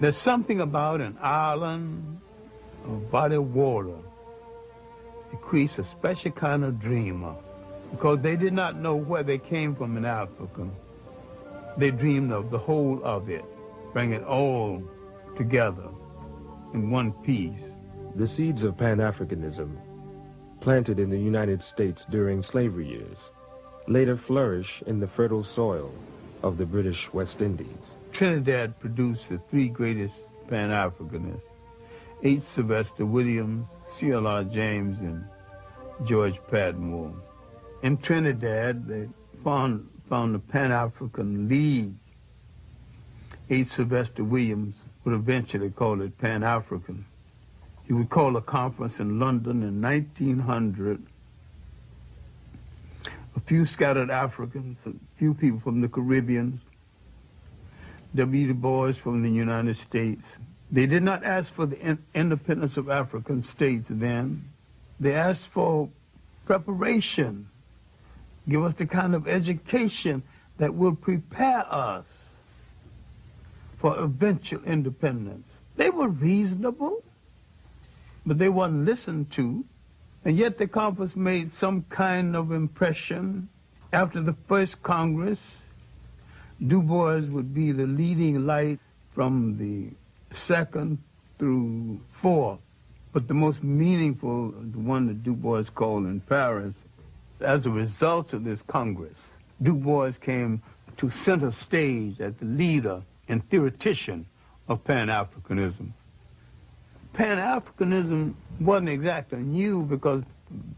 There's something about an island, a body of water, It creates a special kind of dreamer because they did not know where they came from in Africa. They dreamed of the whole of it, bring it all together in one piece. The seeds of Pan-Africanism, planted in the United States during slavery years, later flourish in the fertile soil of the British West Indies. Trinidad produced the three greatest Pan-Africanists, H. Sylvester Williams, C.L.R. James, and George Padmore. In Trinidad, they found the Pan-African League. H. Sylvester Williams would eventually call it Pan-African. He would call a conference in London in 1900. A few scattered Africans, a few people from the Caribbean, W. Du Bois from the United States. They did not ask for the independence of African states then. They asked for preparation. Give us the kind of education that will prepare us for eventual independence. They were reasonable, but they weren't listened to. And yet the conference made some kind of impression. After the first Congress, Du Bois would be the leading light from the second through fourth. But the most meaningful, the one that Du Bois called in Paris, as a result of this Congress, Du Bois came to center stage as the leader and theoretician of Pan-Africanism. Pan-Africanism wasn't exactly new because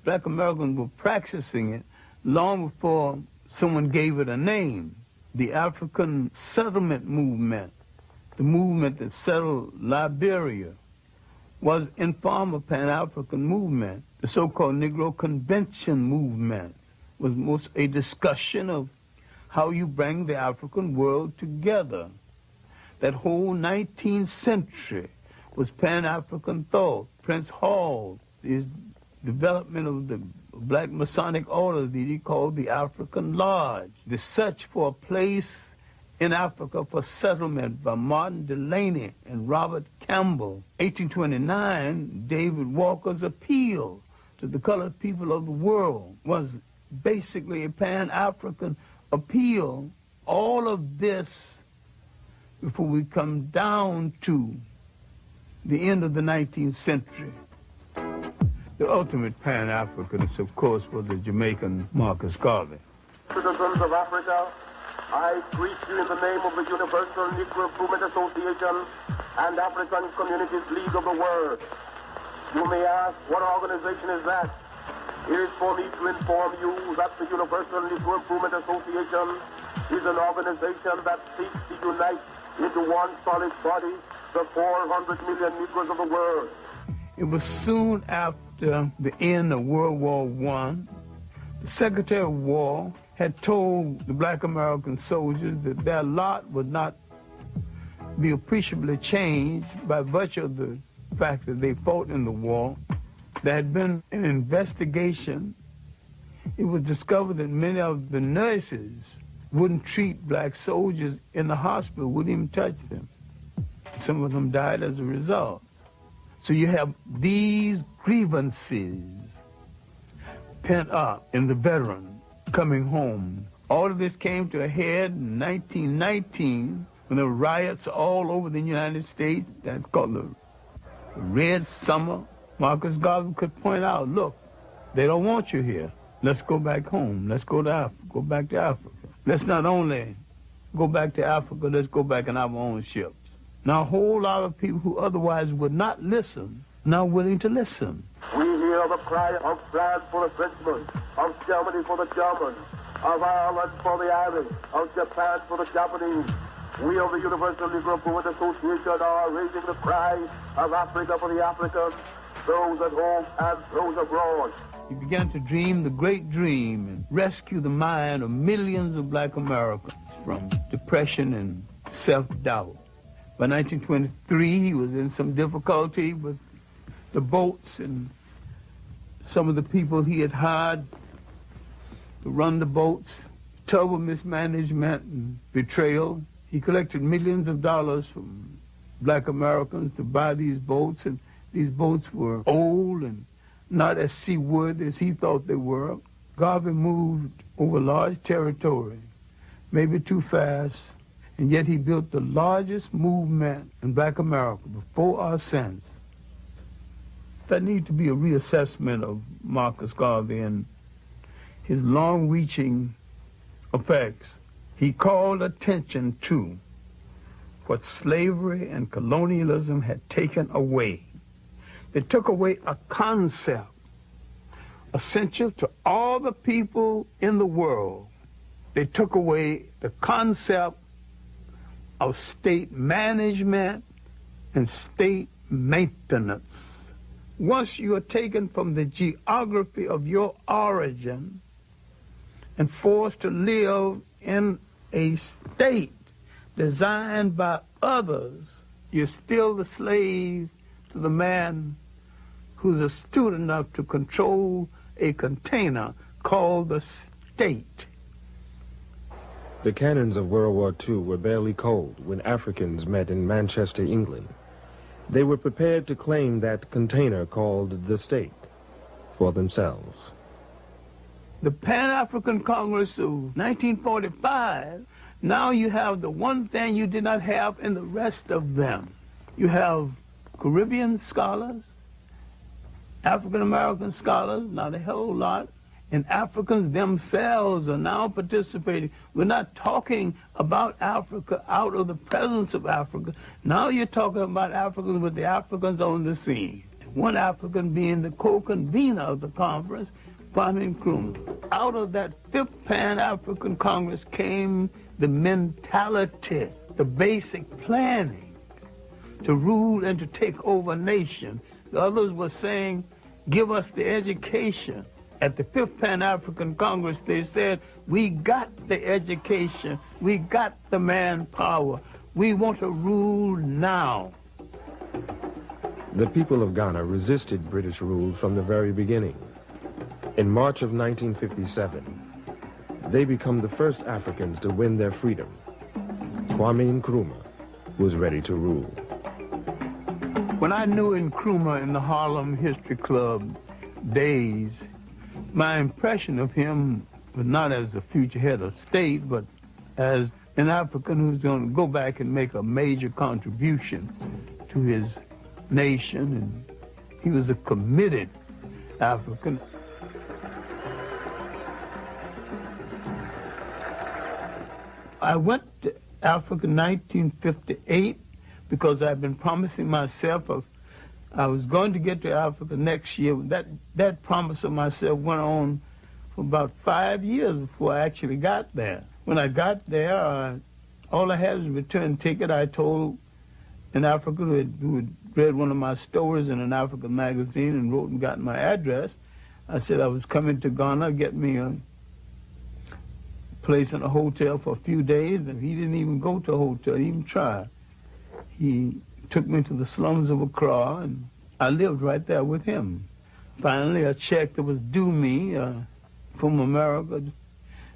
black Americans were practicing it long before someone gave it a name. The African settlement movement, the movement that settled Liberia, was in form of Pan-African movement. The so-called Negro Convention movement was most a discussion of how you bring the African world together. That whole 19th century was Pan-African thought. Prince Hall, his development of the Black Masonic order that he called the African Lodge. The search for a place in Africa for settlement by Martin Delany and Robert Campbell. 1829, David Walker's appeal to the colored people of the world was basically a Pan-African appeal. All of this, before we come down to the end of the 19th century. The ultimate Pan-Africanist, of course, was the Jamaican Marcus Garvey. Citizens of Africa, I greet you in the name of the Universal Negro Improvement Association and African Communities League of the World. You may ask, what organization is that? It is for me to inform you that the Universal Negro Improvement Association is an organization that seeks to unite into one solid body the 400 million Negroes of the world. It was soon after the end of World War I, the Secretary of War had told the black American soldiers that their lot would not be appreciably changed by virtue of the fact that they fought in the war. There had been an investigation. It was discovered that many of the nurses wouldn't treat black soldiers in the hospital, wouldn't even touch them. Some of them died as a result. So you have these grievances pent up in the veteran coming home. All of this came to a head in 1919 when there were riots all over the United States. That's called the Red Summer. Marcus Garvey could point out, look, they don't want you here. Let's go back home. Let's go to Africa. Go back to Africa. Let's not only go back to Africa, let's go back in our own ships. Now, a whole lot of people who otherwise would not listen, now willing to listen. We hear the cry of France for the Frenchmen, of Germany for the Germans, of Ireland for the Irish, of Japan for the Japanese. We of the Universal Negro Improvement Association are raising the cry of Africa for the Africans, those at home and those abroad. He began to dream the great dream and rescue the mind of millions of black Americans from depression and self-doubt. By 1923, he was in some difficulty with the boats and some of the people he had hired to run the boats. Terrible mismanagement and betrayal. He collected millions of dollars from black Americans to buy these boats, and these boats were old and not as seaworthy as he thought they were. Garvey moved over large territory, maybe too fast, and yet he built the largest movement in Black America before or since. There needs to be a reassessment of Marcus Garvey and his long-reaching effects. He called attention to what slavery and colonialism had taken away. They took away a concept essential to all the people in the world. They took away the concept of state management and state maintenance. Once you are taken from the geography of your origin and forced to live in a state designed by others, you're still the slave to the man who's astute enough to control a container called the state. The cannons of World War II were barely cold when Africans met in Manchester, England. They were prepared to claim that container called the state for themselves. The Pan-African Congress of 1945, now you have the one thing you did not have in the rest of them. You have Caribbean scholars, African-American scholars, not a whole lot, and Africans themselves are now participating. We're not talking about Africa out of the presence of Africa. Now you're talking about Africans with the Africans on the scene. One African being the co-convener of the conference, Kwame Nkrumah. Out of that fifth Pan-African Congress came the mentality, the basic planning to rule and to take over a nation. The others were saying, give us the education. At the fifth Pan-African Congress, they said, we got the education, we got the manpower, we want to rule now. The people of Ghana resisted British rule from the very beginning. In March of 1957, they become the first Africans to win their freedom. Kwame Nkrumah was ready to rule. When I knew Nkrumah in the Harlem History Club days, my impression of him was not as the future head of state, but as an African who's going to go back and make a major contribution to his nation, and he was a committed African. I went to Africa in 1958 because I've been promising myself I was going to get to Africa next year. That promise of myself went on for about 5 years before I actually got there. When I got there, all I had was a return ticket. I told an African who had read one of my stories in an African magazine and wrote and got my address. I said I was coming to Ghana, get me a place in a hotel for a few days, and he didn't even go to a hotel, he even tried. He took me to the slums of Accra, and I lived right there with him. Finally, a check that was due me from America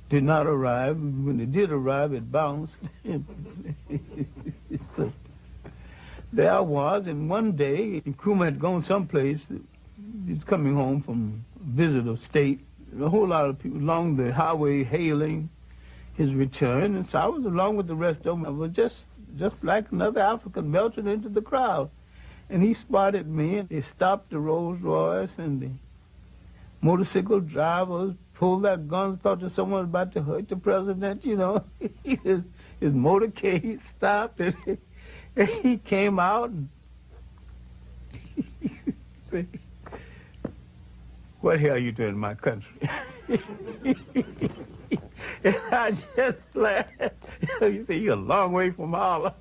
did not arrive. When it did arrive, it bounced. So there I was, and one day, Nkrumah had gone someplace. He's coming home from a visit of state. A whole lot of people along the highway hailing his return, and so I was along with the rest of them. I was just like another African melting into the crowd. And he spotted me, and they stopped the Rolls Royce, and the motorcycle drivers pulled their guns, thought that someone was about to hurt the president, you know. his motorcade stopped, and he came out, and he said, what the hell are you doing in my country? And I just laughed. You say, you're a long way from Harlem.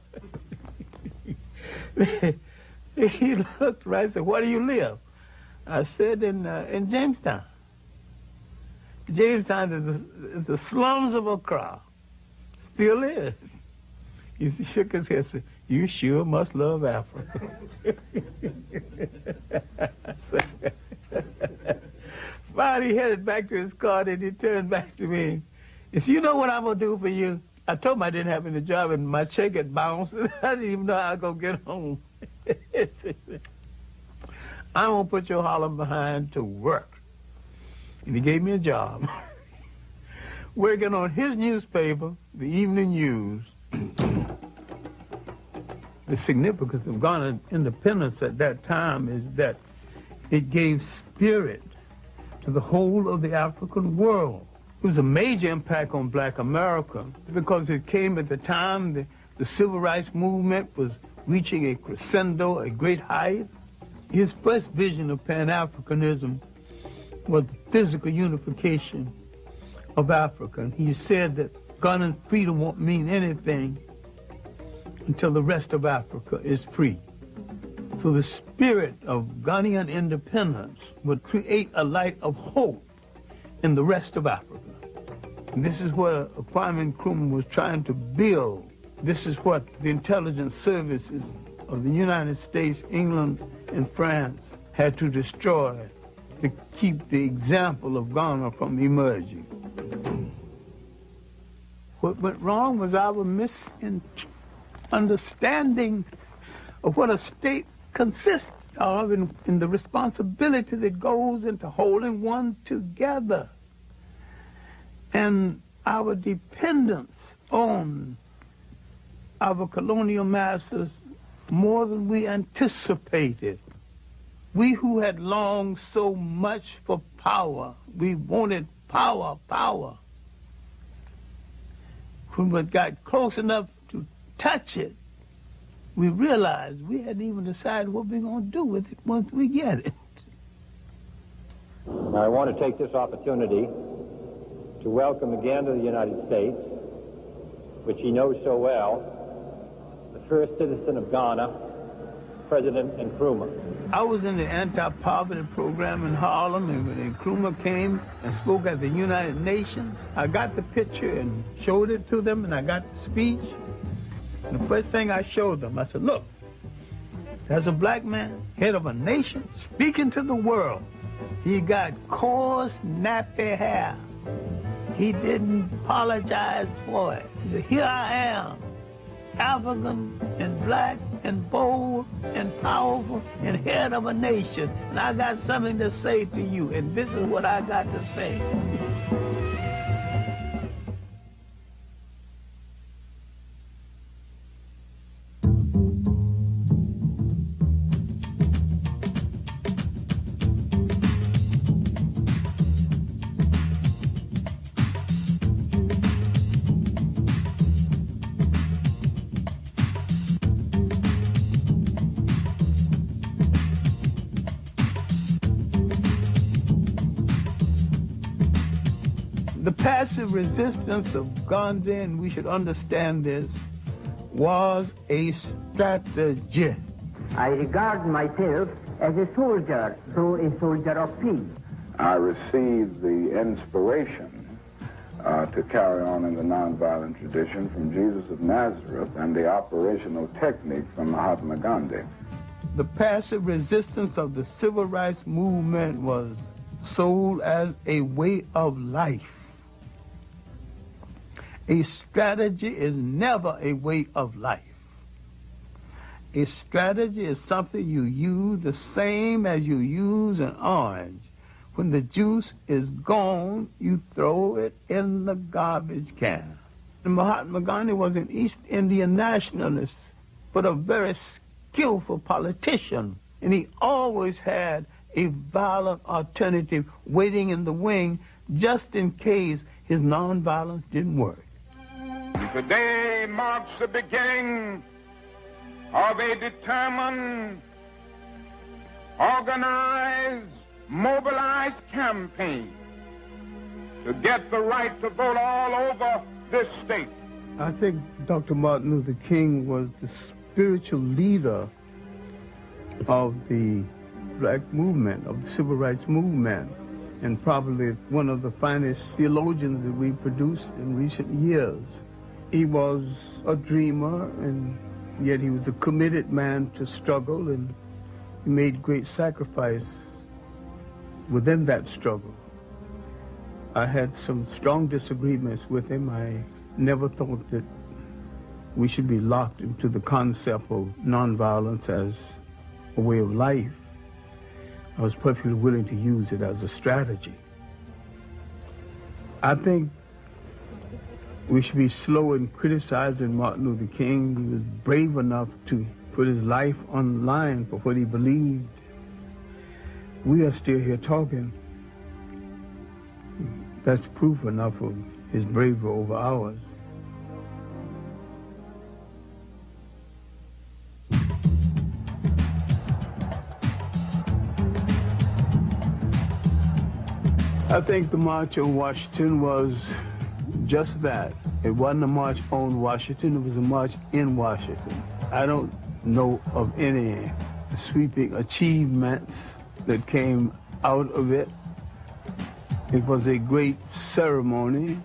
He looked right and said, where do you live? I said, in Jamestown. Jamestown is the slums of Accra. Still is. He shook his head and said, you sure must love Africa. Finally, he headed back to his car, and he turned back to me. He said, you know what I'm going to do for you? I told him I didn't have any job, and my check had bounced. I didn't even know how I was going to get home. I'm going to put your Harlem behind to work. And he gave me a job. Working on his newspaper, the Evening News. The significance of Ghana's independence at that time is that it gave spirit to the whole of the African world. It was a major impact on black America because it came at the time the civil rights movement was reaching a crescendo, a great height. His first vision of Pan-Africanism was the physical unification of Africa. And he said that Ghanaian freedom won't mean anything until the rest of Africa is free. So the spirit of Ghanaian independence would create a light of hope in the rest of Africa. And this is what Kwame Nkrumah was trying to build. This is what the intelligence services of the United States, England, and France had to destroy to keep the example of Ghana from emerging. What went wrong was our misunderstanding of what a state consists of and the responsibility that goes into holding one together. And our dependence on our colonial masters more than we anticipated. We who had longed so much for power, we wanted power. When we got close enough to touch it, we realized we hadn't even decided what we're going to do with it once we get it. I want to take this opportunity to welcome again to the United States, which he knows so well, the first citizen of Ghana, President Nkrumah. I was in the anti-poverty program in Harlem, and when Nkrumah came and spoke at the United Nations, I got the picture and showed it to them, and I got the speech. And the first thing I showed them, I said, look, there's a black man, head of a nation, speaking to the world. He got coarse, nappy hair. He didn't apologize for it. He said, here I am, African and black and bold and powerful and head of a nation. And I got something to say to you, and this is what I got to say. The passive resistance of Gandhi, and we should understand this, was a strategy. I regard myself as a soldier, though a soldier of peace. I received the inspiration to carry on in the nonviolent tradition from Jesus of Nazareth and the operational technique from Mahatma Gandhi. The passive resistance of the civil rights movement was sold as a way of life. A strategy is never a way of life. A strategy is something you use the same as you use an orange. When the juice is gone, you throw it in the garbage can. And Mahatma Gandhi was an East Indian nationalist, but a very skillful politician. And he always had a violent alternative waiting in the wing just in case his nonviolence didn't work. Today marks the beginning of a determined, organized, mobilized campaign to get the right to vote all over this state. I think Dr. Martin Luther King was the spiritual leader of the black movement, of the civil rights movement, and probably one of the finest theologians that we produced in recent years. He was a dreamer, and yet he was a committed man to struggle, and he made great sacrifice within that struggle. I had some strong disagreements with him. I never thought that we should be locked into the concept of nonviolence as a way of life. I was perfectly willing to use it as a strategy. I think we should be slow in criticizing Martin Luther King. He was brave enough to put his life on the line for what he believed. We are still here talking. That's proof enough of his bravery over ours. I think the March on Washington was just that. It wasn't a march on Washington, it was a march in Washington. I don't know of any sweeping achievements that came out of it. It was a great ceremony.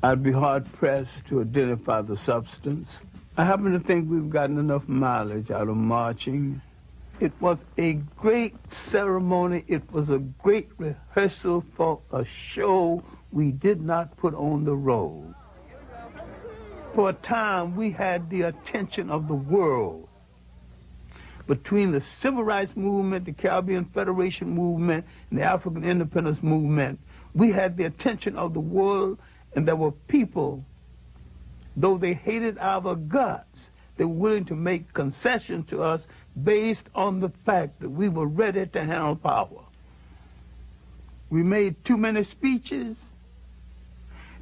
I'd be hard-pressed to identify the substance. I happen to think we've gotten enough mileage out of marching. It was a great ceremony. It was a great rehearsal for a show we did not put on the road. For a time, we had the attention of the world. Between the Civil Rights Movement, the Caribbean Federation Movement, and the African Independence Movement, we had the attention of the world, and there were people, though they hated our guts, they were willing to make concessions to us based on the fact that we were ready to handle power. We made too many speeches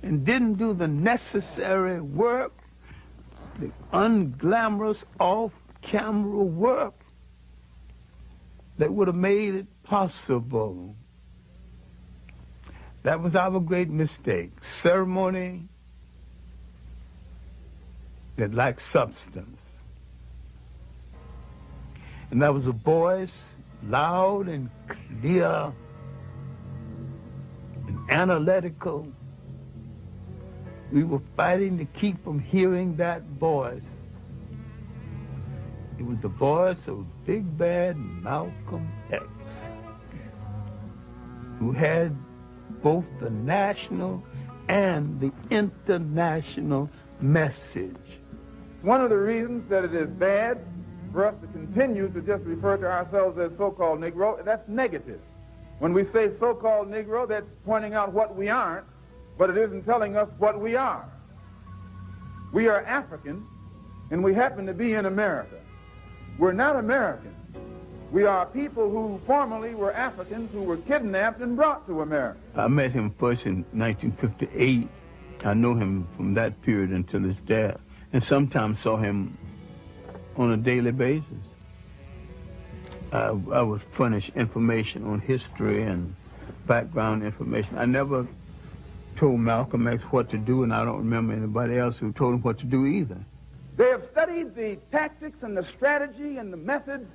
and didn't do the necessary work, the unglamorous off-camera work that would have made it possible. That was our great mistake. Ceremony that lacked substance. And that was a voice, loud and clear and analytical. We were fighting to keep from hearing that voice. It was the voice of Big Bad Malcolm X, who had both the national and the international message. One of the reasons that it is bad for us to continue to just refer to ourselves as so-called Negro, that's negative. When we say so-called Negro, that's pointing out what we aren't, but it isn't telling us what we are. We are African, and we happen to be in America. We're not Americans. We are people who formerly were Africans who were kidnapped and brought to America. I met him first in 1958. I know him from that period until his death, and sometimes saw him on a daily basis. I would furnish information on history and background information. I never told Malcolm X what to do, and I don't remember anybody else who told him what to do either. They have studied the tactics and the strategy and the methods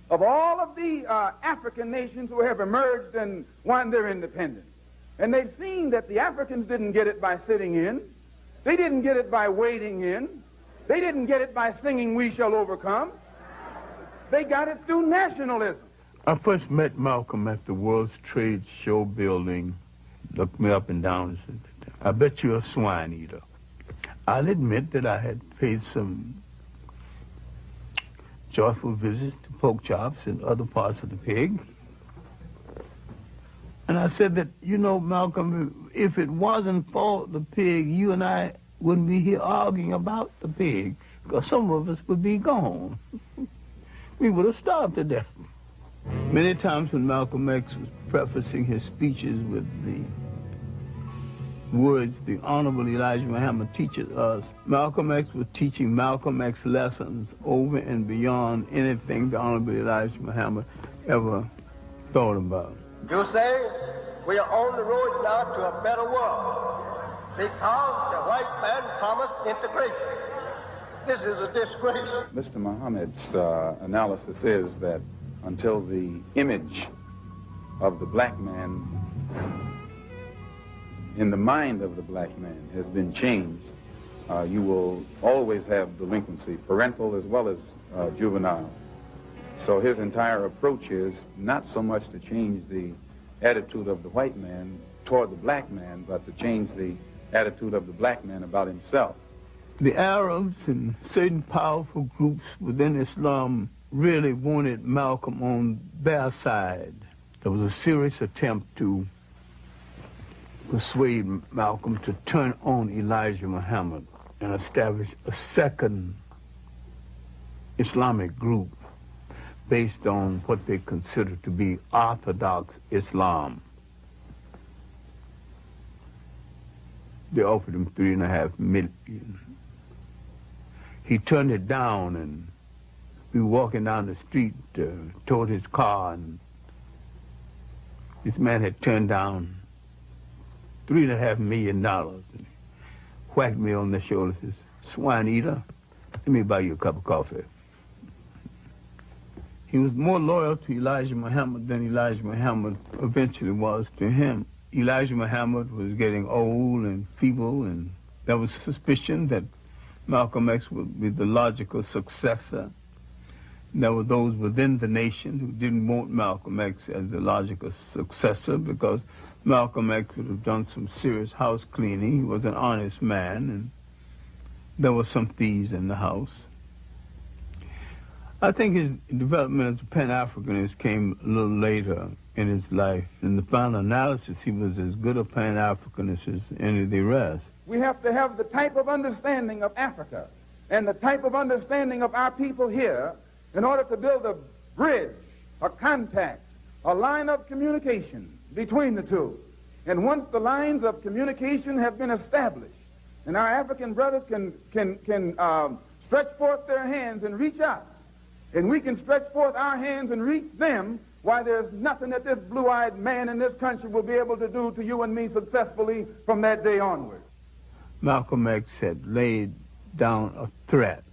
of all of the African nations who have emerged and won their independence. And they've seen that the Africans didn't get it by sitting in. They didn't get it by waiting in. They didn't get it by singing "We Shall Overcome." They got it through nationalism. I first met Malcolm at the World's Trade Show building. Looked me up and down and said, "I bet you're a swine eater." I'll admit that I had paid some joyful visits to pork chops and other parts of the pig. And I said that, you know, Malcolm, if it wasn't for the pig, you and I wouldn't be here arguing about the pig, because some of us would be gone. We would have starved to death. Many times when Malcolm X was prefacing his speeches with the words, "The Honorable Elijah Muhammad teaches us," Malcolm X was teaching Malcolm X lessons over and beyond anything the Honorable Elijah Muhammad ever thought about. You say we are on the road now to a better world because the white man promised integration. This is a disgrace. Mr. Muhammad's analysis is that until the image of the black man in the mind of the black man has been changed, you will always have delinquency, parental as well as juvenile. So his entire approach is not so much to change the attitude of the white man toward the black man, but to change the attitude of the black man about himself. The Arabs and certain powerful groups within Islam really wanted Malcolm on their side. There was a serious attempt to persuade Malcolm to turn on Elijah Muhammad and establish a second Islamic group based on what they considered to be Orthodox Islam. They offered him $3.5 million. He turned it down, and we were walking down the street toward his car, and this man had turned down $3.5 million. And he whacked me on the shoulder and says, "Swine eater, let me buy you a cup of coffee." He was more loyal to Elijah Muhammad than Elijah Muhammad eventually was to him. Elijah Muhammad was getting old and feeble, and there was suspicion that Malcolm X would be the logical successor. There were those within the nation who didn't want Malcolm X as the logical successor because Malcolm X would have done some serious house cleaning. He was an honest man, and there were some thieves in the house. I think his development as a Pan-Africanist came a little later in his life. In the final analysis, he was as good a Pan-Africanist as any of the rest. We have to have the type of understanding of Africa and the type of understanding of our people here in order to build a bridge, a contact, a line of communication between the two. And once the lines of communication have been established, and our African brothers can stretch forth their hands and reach us, and we can stretch forth our hands and reach them, why, there's nothing that this blue-eyed man in this country will be able to do to you and me successfully from that day onward. Malcolm X had laid down a threat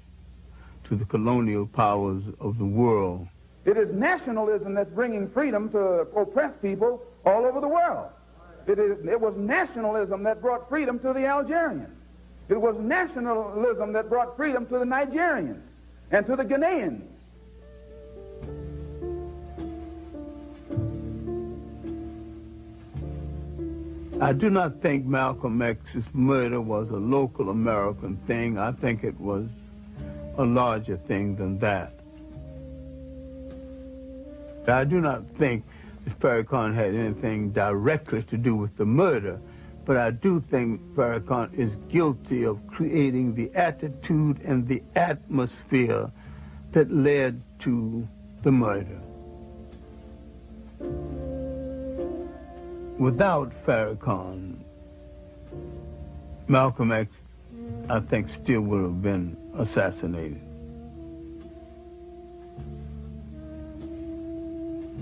to the colonial powers of the world. It is nationalism that's bringing freedom to oppressed people all over the world. It was nationalism that brought freedom to the Algerians. It was nationalism that brought freedom to the Nigerians and to the Ghanaians. I do not think Malcolm X's murder was a local American thing. I think it was a larger thing than that. I do not think that Farrakhan had anything directly to do with the murder, but I do think Farrakhan is guilty of creating the attitude and the atmosphere that led to the murder. Without Farrakhan, Malcolm X, I think, still would have been assassinated.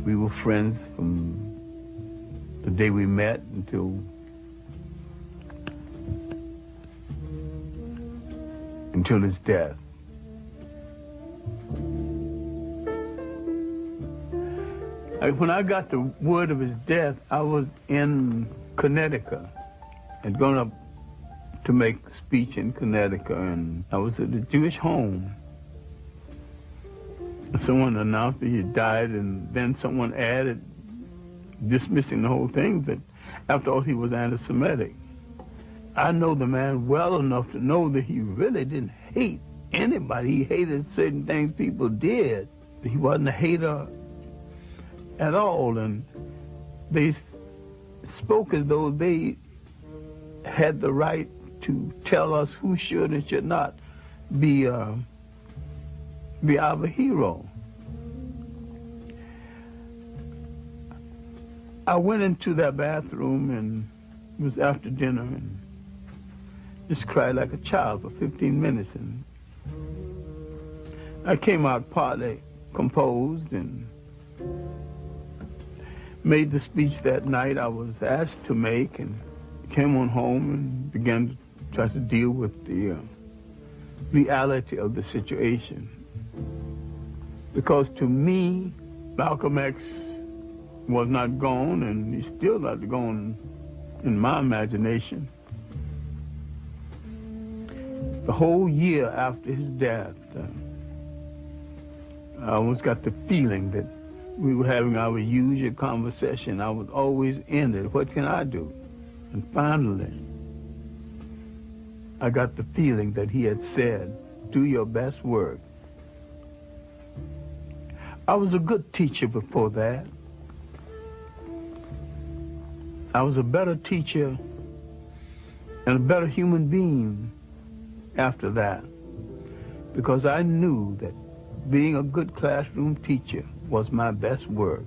We were friends from the day we met until his death. When I got the word of his death, I was in Connecticut. I'd gone up to make a speech in Connecticut, and I was at a Jewish home. Someone announced that he had died, and then someone added, dismissing the whole thing, that after all, he was anti-Semitic. I know the man well enough to know that he really didn't hate anybody. He hated certain things people did. He wasn't a hater at all, and they spoke as though they had the right to tell us who should and should not be our hero. I went into that bathroom, and it was after dinner, and just cried like a child for 15 minutes, and I came out partly composed and made the speech that night I was asked to make, and came on home and began to try to deal with the reality of the situation. Because to me, Malcolm X was not gone, and he's still not gone in my imagination. The whole year after his death, I almost got the feeling that we were having our usual conversation. I would always end it, what can I do? And finally, I got the feeling that he had said, do your best work. I was a good teacher before that. I was a better teacher and a better human being after that, because I knew that being a good classroom teacher was my best work.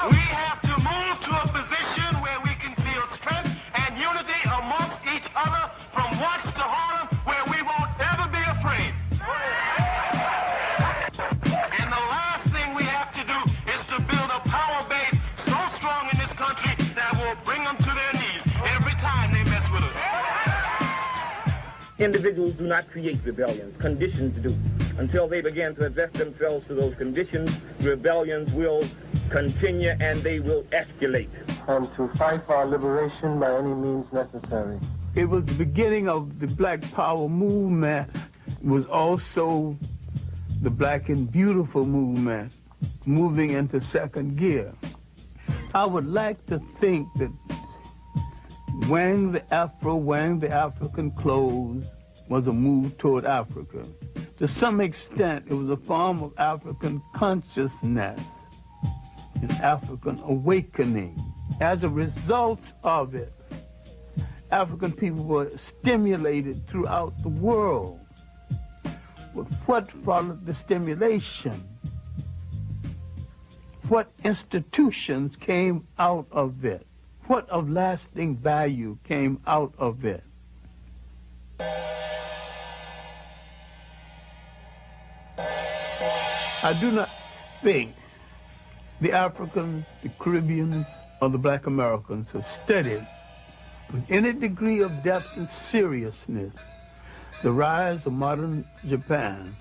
We have to move to a position where we can feel strength and unity amongst each other from Watts to Harlem, where we won't ever be afraid. And the last thing we have to do is to build a power base so strong in this country that will bring them to their knees every time they mess with us. Individuals do not create rebellions, conditions do. Until they begin to address themselves to those conditions, rebellions will continue and they will escalate. And to fight for our liberation by any means necessary. It was the beginning of the Black Power movement. It was also the Black and Beautiful movement, moving into second gear. I would like to think that wearing the afro, wearing the African clothes was a move toward Africa. To some extent, it was a form of African consciousness, an African awakening. As a result of it, African people were stimulated throughout the world. But what followed the stimulation? What institutions came out of it? What of lasting value came out of it? I do not think the Africans, the Caribbeans, or the Black Americans have studied with any degree of depth and seriousness the rise of modern Japan.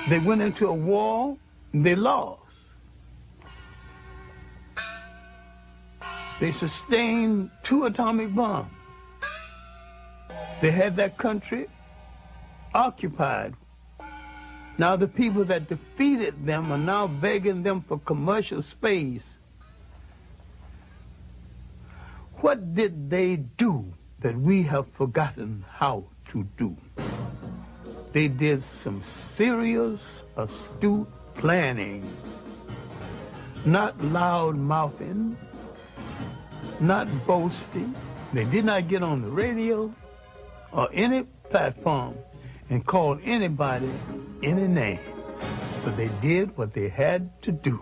They went into a war and they lost. They sustained 2 atomic bombs. They had that country occupied. Now the people that defeated them are now begging them for commercial space. What did they do that we have forgotten how to do? They did some serious, astute planning, not loud mouthing, not boasting. They did not get on the radio or any platform and call anybody any name, but they did what they had to do.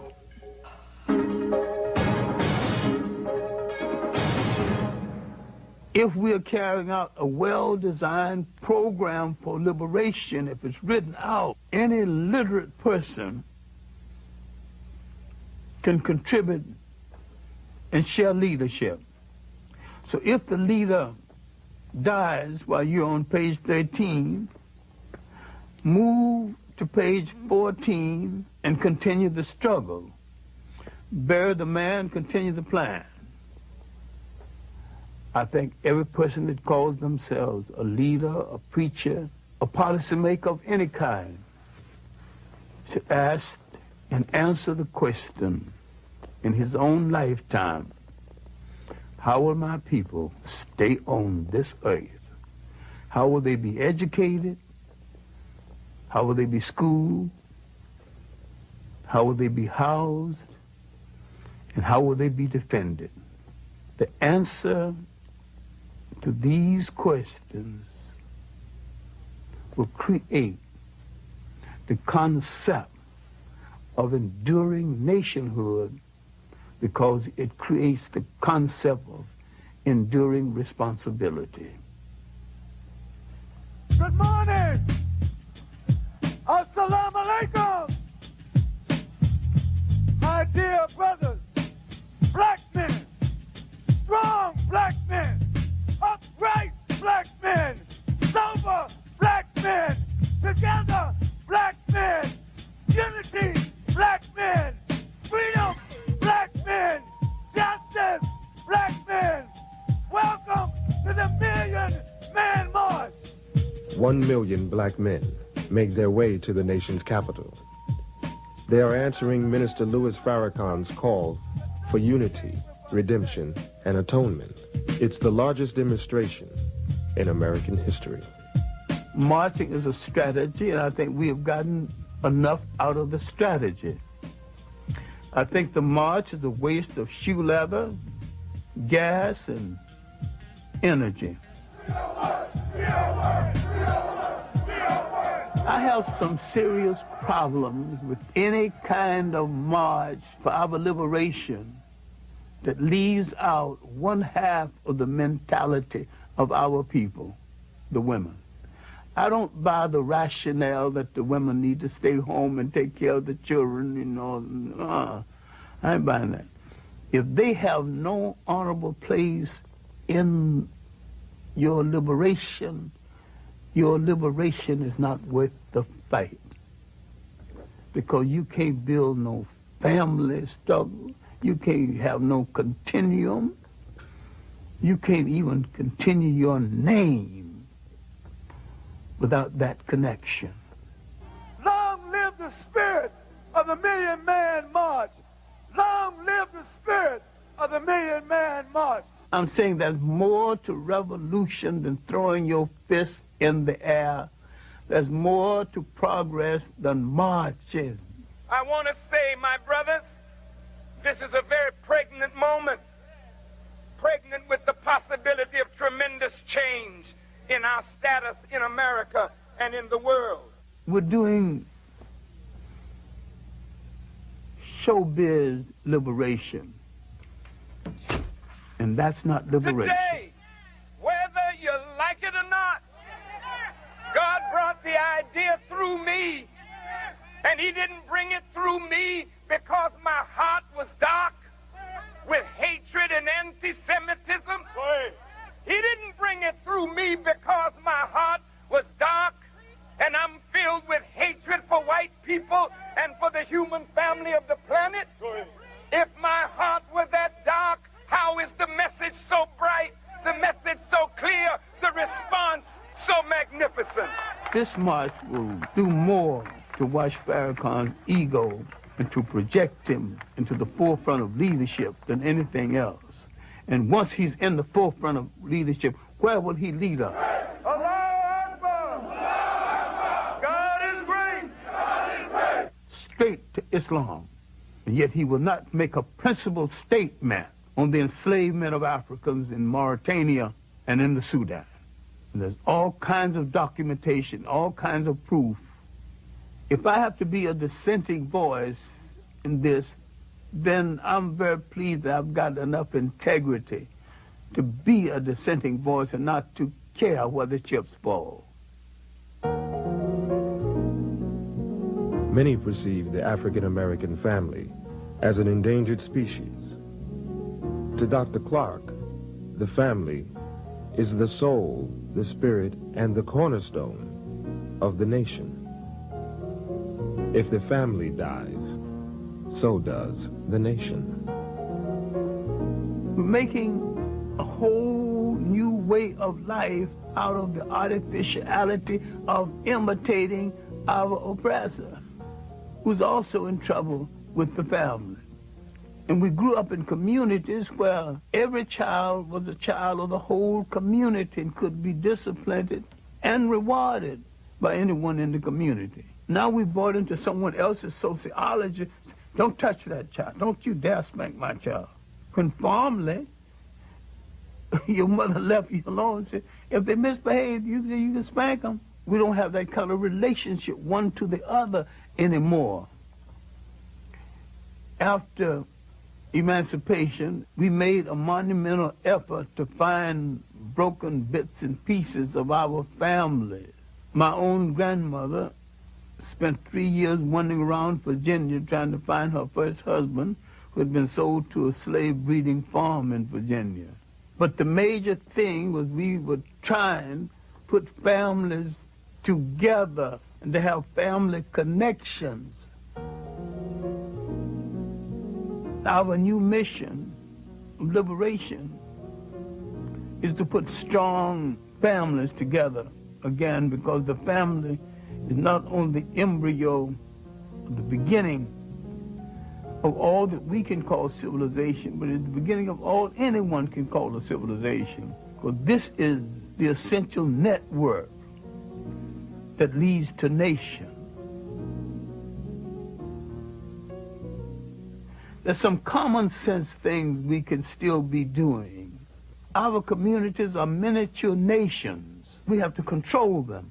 If we are carrying out a well-designed program for liberation, if it's written out, any literate person can contribute and share leadership. So if the leader dies while you're on page 13, move to page 14 and continue the struggle. Bury the man, continue the plan. I think every person that calls themselves a leader, a preacher, a policymaker of any kind should ask and answer the question in his own lifetime: how will my people stay on this earth? How will they be educated? How will they be schooled? How will they be housed? And how will they be defended? The answer to these questions will create the concept of enduring nationhood, because it creates the concept of enduring responsibility. Good morning! Assalamu alaikum! My dear brothers, black men, strong black men, upright black men, sober black men, together black men, unity black men, freedom black men, justice black men. Welcome to the Million Man March. 1 million black men make their way to the nation's capital. They are answering Minister Louis Farrakhan's call for unity, redemption, and atonement. It's the largest demonstration in American history. Marching is a strategy, and I think we have gotten enough out of the strategy. I think the march is a waste of shoe leather, gas, and energy. I have some serious problems with any kind of march for our liberation that leaves out one half of the mentality of our people, the women. I don't buy the rationale that the women need to stay home and take care of the children, you know. I ain't buying that. If they have no honorable place in your liberation is not worth the fight. Because you can't build no family struggle. You can't have no continuum. You can't even continue your name without that connection. Long live the spirit of the Million Man March. Long live the spirit of the Million Man March. I'm saying there's more to revolution than throwing your fist in the air. There's more to progress than marching. I want to say, my brothers, this is a very pregnant moment. Pregnant with the possibility of tremendous change in our status in America and in the world. We're doing showbiz liberation. And that's not liberation. Today, whether you like it or not, God brought the idea through me. And he didn't bring it through me because my heart was dark with hatred and anti-Semitism. He didn't bring it through me because my heart was dark and I'm filled with hatred for white people and for the human family of the planet. If my heart were that dark, how is the message so bright, the message so clear, the response so magnificent? This march will do more to wash Farrakhan's ego and to project him into the forefront of leadership than anything else. And once he's in the forefront of leadership, where will he lead us? God is great. God is great. Straight to Islam. And yet he will not make a principled statement on the enslavement of Africans in Mauritania and in the Sudan. And there's all kinds of documentation, all kinds of proof. If I have to be a dissenting voice in this, then I'm very pleased that I've got enough integrity to be a dissenting voice and not to care where the chips fall. Many perceive the African-American family as an endangered species. To Dr. Clarke, the family is the soul, the spirit, and the cornerstone of the nation. If the family dies, so does the nation. We're making a whole new way of life out of the artificiality of imitating our oppressor, who's also in trouble with the family. And we grew up in communities where every child was a child of the whole community and could be disciplined and rewarded by anyone in the community. Now we bought into someone else's sociology. Don't touch that child. Don't you dare spank my child. When formerly, your mother left you alone and said, if they misbehave, you can spank them. We don't have that kind of relationship one to the other anymore. After emancipation, we made a monumental effort to find broken bits and pieces of our family. My own grandmother spent 3 years wandering around Virginia trying to find her first husband, who had been sold to a slave breeding farm in Virginia. But the major thing was we were trying to put families together and to have family connections. Our new mission of liberation is to put strong families together again, because the family is not only the embryo, the beginning of all that we can call civilization, but it's the beginning of all anyone can call a civilization. Because this is the essential network that leads to nation. There's some common sense things we can still be doing. Our communities are miniature nations. We have to control them.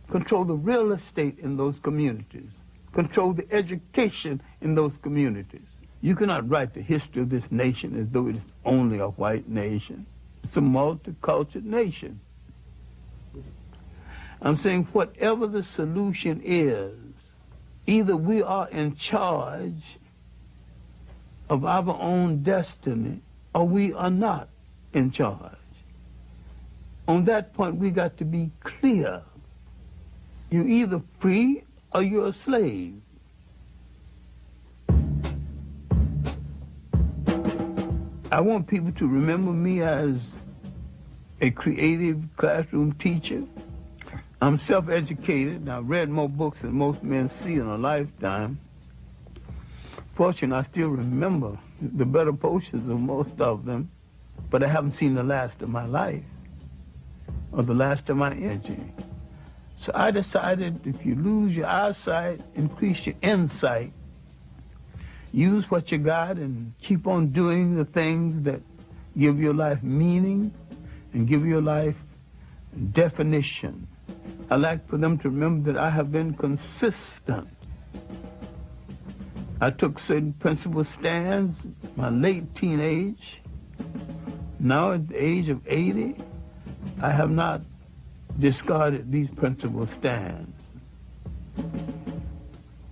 Control the real estate in those communities. Control the education in those communities. You cannot write the history of this nation as though it is only a white nation. It's a multicultural nation. I'm saying whatever the solution is, either we are in charge of our own destiny, or we are not in charge. On that point, we got to be clear. You're either free or you're a slave. I want people to remember me as a creative classroom teacher. I'm self-educated, and I've read more books than most men see in a lifetime. Fortunately, I still remember the better portions of most of them, but I haven't seen the last of my life or the last of my energy. So I decided if you lose your eyesight, increase your insight. Use what you got and keep on doing the things that give your life meaning and give your life definition. I like for them to remember that I have been consistent. I took certain principle stands in my late teenage. Now at the age of 80, I have not discarded these principle stands.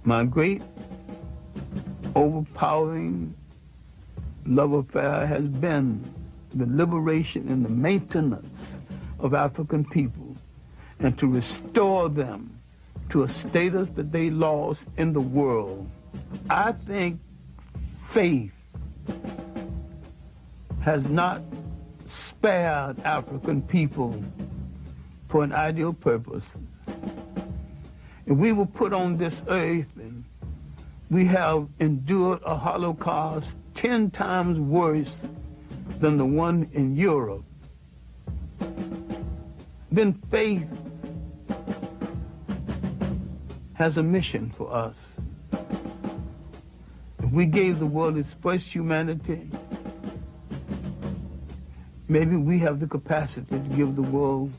My great overpowering love affair has been the liberation and the maintenance of African people and to restore them to a status that they lost in the world. I think faith has not spared African people for an ideal purpose. If we were put on this earth and we have endured a Holocaust 10 times worse than the one in Europe, then faith has a mission for us. If we gave the world its first humanity, maybe we have the capacity to give the world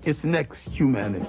its next humanity.